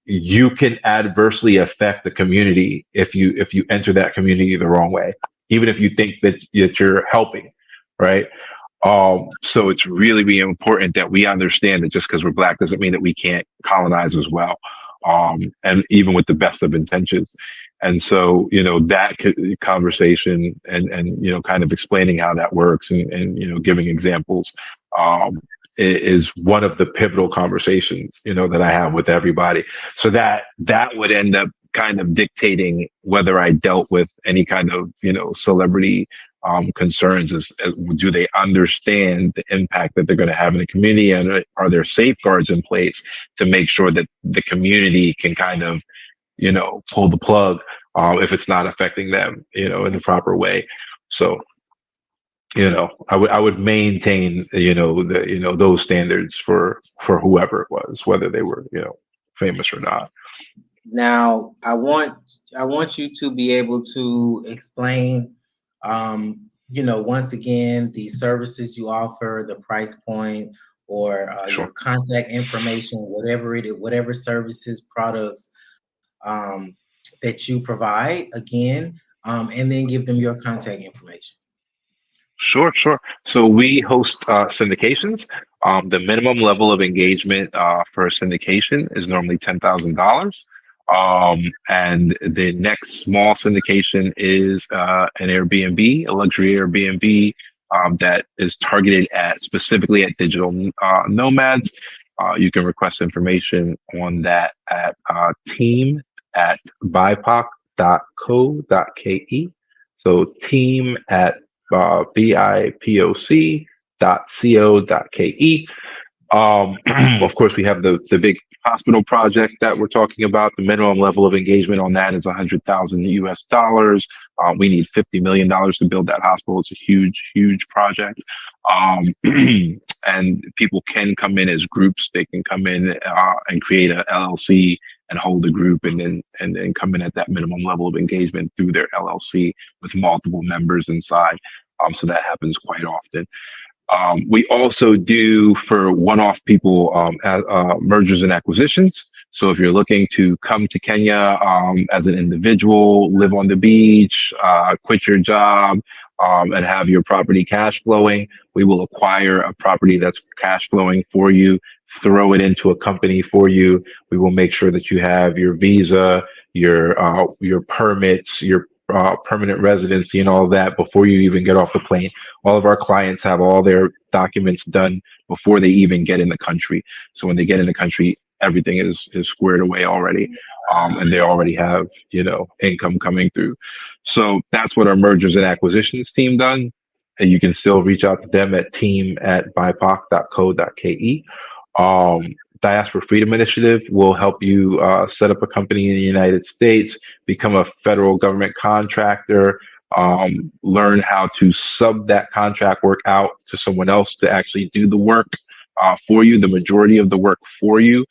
you can adversely affect the community if you enter that community the wrong way, even if you think that you're helping, right? So it's really, really important that we understand that just because we're black doesn't mean that we can't colonize as well. And even with the best of intentions. And so, that conversation and, kind of explaining how that works and giving examples, is one of the pivotal conversations, that I have with everybody. So that would end up kind of dictating whether I dealt with any kind of, celebrity concerns. Do they understand the impact that they're going to have in the community, and are there safeguards in place to make sure that the community can kind of, pull the plug if it's not affecting them, in the proper way. So, I would maintain, those standards for whoever it was, whether they were, famous or not. Now, I want you to be able to explain, once again, the services you offer, the price point, or your Sure. contact information, whatever it is, whatever services, products that you provide. Again, and then give them your contact information. Sure, sure. So we host syndications. The minimum level of engagement for a syndication is normally $10,000. And the next small syndication is an Airbnb, a luxury Airbnb that is targeted at specifically at digital nomads. You can request information on that at team at bipoc.co.ke. So team at BIPOC.co.ke. Of course, we have the big hospital project that we're talking about. The minimum level of engagement on that is 100,000 US dollars. We need $50 million to build that hospital. It's a huge, huge project. And people can come in as groups. They can come in and create a LLC and hold a group, and then come in at that minimum level of engagement through their LLC with multiple members inside. So that happens quite often. We also do for one-off people mergers and acquisitions. So if you're looking to come to Kenya as an individual, live on the beach, quit your job, and have your property cash flowing, we will acquire a property that's cash flowing for you, throw it into a company for you. We will make sure that you have your visa, your permits, your permanent residency, and all of that before you even get off the plane. All of our clients have all their documents done before they even get in the country. So when they get in the country, everything is squared away already. And they already have, income coming through. So that's what our mergers and acquisitions team done. And you can still reach out to them at team@bipoc.co.ke. Diaspora Freedom Initiative will help you set up a company in the United States, become a federal government contractor, learn how to sub that contract work out to someone else to actually do the work for you, the majority of the work for you,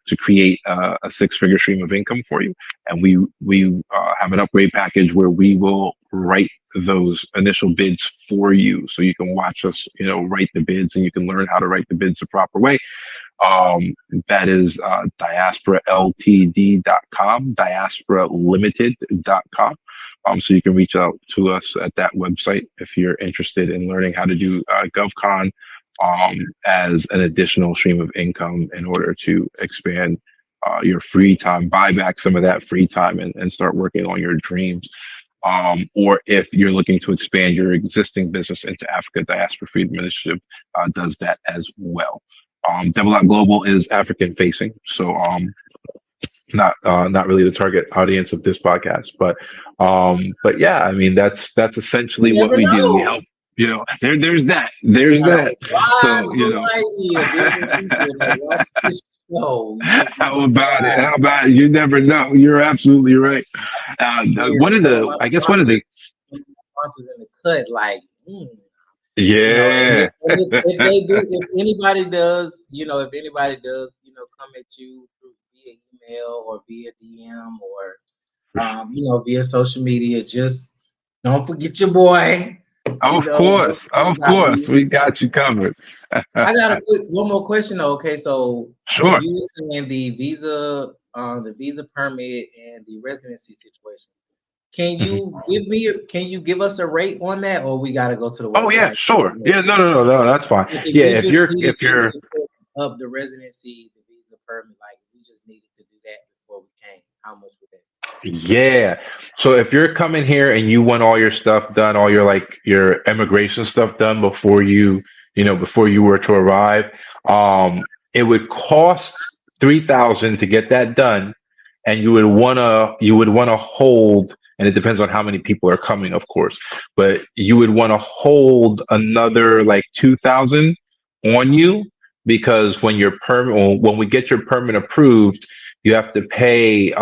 to create a six-figure stream of income for you. And we have an upgrade package where we will write those initial bids for you, so you can watch us, write the bids, and you can learn how to write the bids the proper way. Um, that is diasporaltd.com, diasporalimited.com. So you can reach out to us at that website if you're interested in learning how to do GovCon as an additional stream of income in order to expand your free time, buy back some of that free time and start working on your dreams. Or if you're looking to expand your existing business into Africa, Diaspora Freedom Initiative does that as well. DeBellotte Global is African facing, so not really the target audience of this podcast, but yeah, I mean that's You essentially what never we do. We know. help. There's Got a that. wide So variety of different people that watch this show. You'd be how about it? surprised. How about it? You never know. You're absolutely right. Hear One of some of the, my I guess one of the, sponsors in the cut, like, and, yeah. if they do, if anybody does, if anybody does, come at you through via email or via DM or via social media, just don't forget your boy. Of Got course, me. we got you covered. I got one more question though. Okay, so Sure. you were saying the visa permit and the residency situation. Mhm. Can you give us a rate on that, or we gotta go to the Oh yeah, website? sure. Yeah, no, that's fine. Like if Yeah, we just needed if you you're to set up the residency, the visa permit, like we just needed to do that before we came, how much would that Yeah. So if you're coming here and you want all your stuff done, all your like your immigration stuff done before before you were to arrive, it would cost 3,000 to get that done, and you would wanna hold, and it depends on how many people are coming, of course, but you would want to hold another like 2,000 on you because when we get your permit approved you have to pay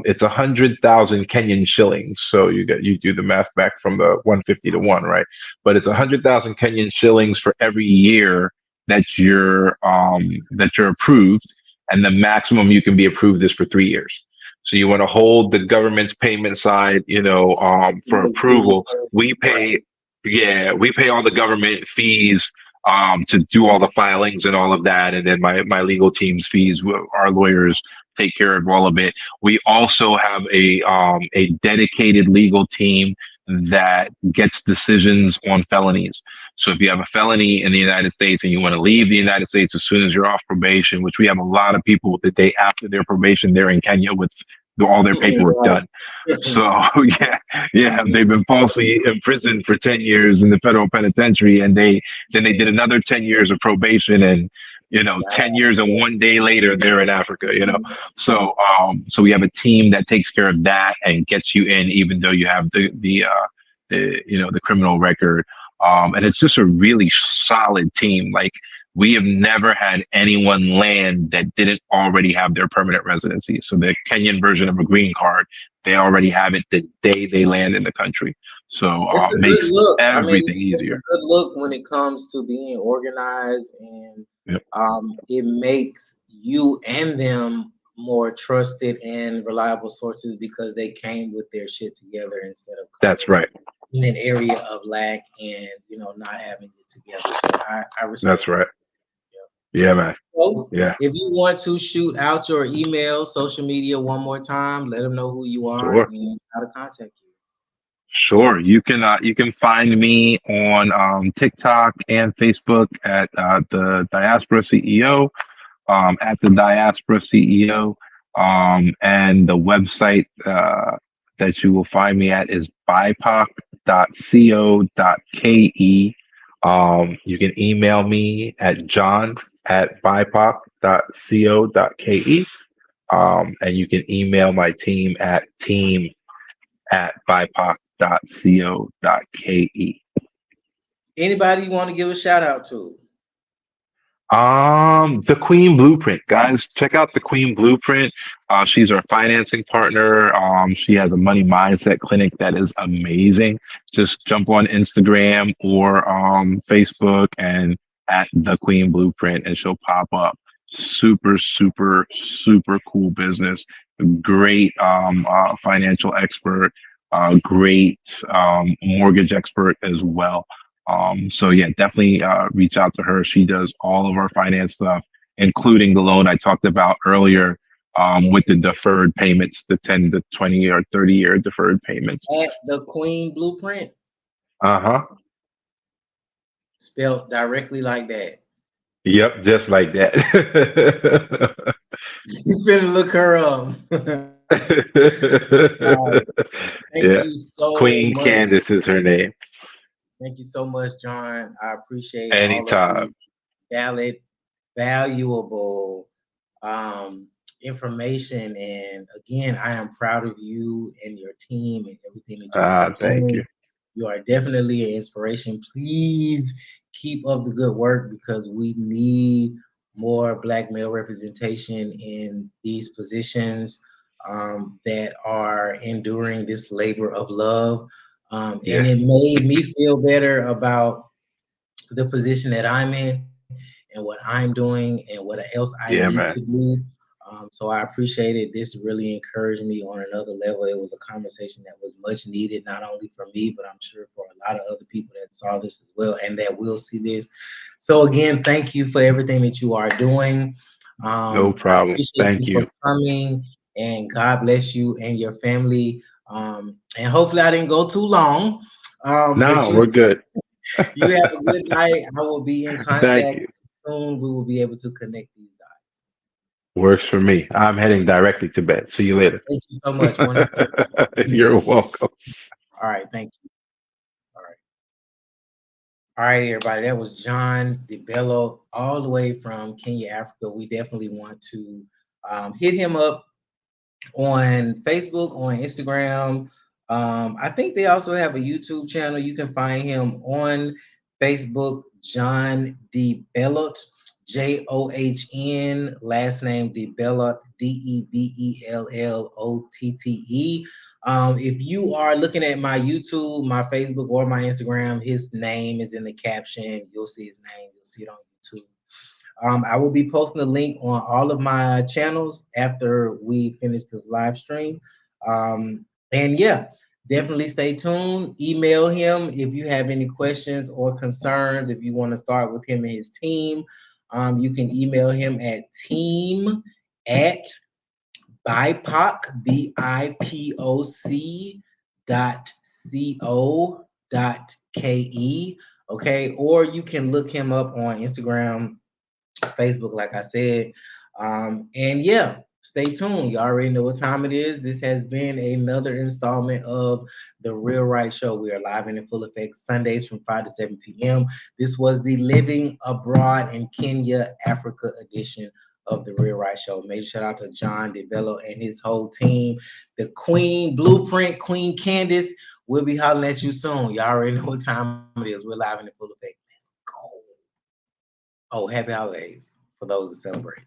it's 100,000 Kenyan shillings. So you do the math back from the 150 to one, right? But it's 100,000 Kenyan shillings for every year that you're approved, and the maximum you can be approved is for 3 years. So you want to hold the government's payment side, for approval. We pay, yeah, we pay all the government fees to do all the filings and all of that, and then my legal team's fees. Our lawyers take care of all of it. We also have a dedicated legal team that gets decisions on felonies. So if you have a felony in the United States and you want to leave the United States as soon as you're off probation, which we have a lot of people the day after their probation, they're in Kenya with all their paperwork be? done. So yeah, Right. they've been falsely imprisoned for 10 years in the federal penitentiary, and they did another 10 years of probation, and 10 years and one day later they're in Africa. So we have a team that takes care of that and gets you in, even though you have the criminal record. And it's just a really solid team. Like we have never had anyone land that didn't already have their permanent residency. So the Kenyan version of a green card, they already have it the day they land in the country. So It's a good makes look. I mean, everything it's a easier. good look when it comes to being organized, and Yep. it makes you and them more trusted and reliable sources because they came with their shit together instead of That's coming right. in an area of lack and not having it together. So I That's respect that. right. Yeah. Yeah, man. So Yeah. if you want to shoot out your email, social media one more time, let them know who you are Sure. and how to contact you. Sure. You can find me on TikTok and Facebook at the Diaspora CEO, at the Diaspora CEO. And the website that you will find me at is bipoc.co.ke. You can email me at john@bipoc.co.ke. And you can email my team at team@bipoc.co.ke. Anybody you want to give a shout out to? The Queen Blueprint, guys, check out the Queen Blueprint. She's our financing partner. She has a money mindset clinic that is amazing. Just jump on Instagram or Facebook and at the Queen Blueprint, and she'll pop up. Super, super, super cool business. Great financial expert. Great mortgage expert as well. So yeah, definitely reach out to her. She does all of our finance stuff, including the loan I talked about earlier, with the deferred payments, the 10 to 20 or 30-year deferred payments. At the Queen Blueprint, Uh-huh. spelled directly like that. Yep, just like that. You finna look her up. All right. Thank Yeah. you so Queen much. Candace is her name. Thank you so much, John. I appreciate all of Anytime. the valid, valuable um, information. And again, I am proud of you and your team and everything that you are Thank doing. you. You are definitely an inspiration. Please keep up the good work because we need more Black male representation in these positions that are enduring this labor of love. And Yes. it made me feel better about the position that I'm in and what I'm doing and what else I need Yeah, to man. do. So I appreciate it. This really encouraged me on another level. It was a conversation that was much needed, not only for me, but I'm sure for a lot of other people that saw this as well and that will see this. So again, thank you for everything that you are doing. No I problem. appreciate Thank you for you. coming and God bless you and your family. And hopefully I didn't go too long. But No, we're good. you have a good night. I will be in Thank contact you. soon. We will be able to connect these dots. Works for me. I'm heading directly to bed. See you later. Thank you so much. Wonderful. You're welcome. All right. Thank you. All right. All right, everybody. That was John DeBello, all the way from Kenya, Africa. We definitely want to hit him up on Facebook, on Instagram. I think they also have a YouTube channel. You can find him on Facebook, John DeBellotte, John, last name DeBellotte, Debellotte. If you are looking at my YouTube, my Facebook, or my Instagram, his name is in the caption. You'll see his name. You'll see it on YouTube. I will be posting a link on all of my channels after we finish this live stream. And yeah, definitely stay tuned. Email him if you have any questions or concerns. If you want to start with him and his team, you can email him at team at BIPOC dot co.ke. Okay, or you can look him up on Instagram, Facebook, like I said. And yeah, stay tuned. You already know what time it is. This has been another installment of the Real Right Show. We are live and in full effect Sundays from 5 to 7 p.m. This was the Living Abroad in Kenya, Africa edition of the Real Right Show. Major shout out to John DeBello and his whole team. The Queen Blueprint, Queen Candace. We'll be hollering at you soon. Y'all already know what time it is. We're live and in full effect. Let's go. Oh, happy holidays for those that celebrate.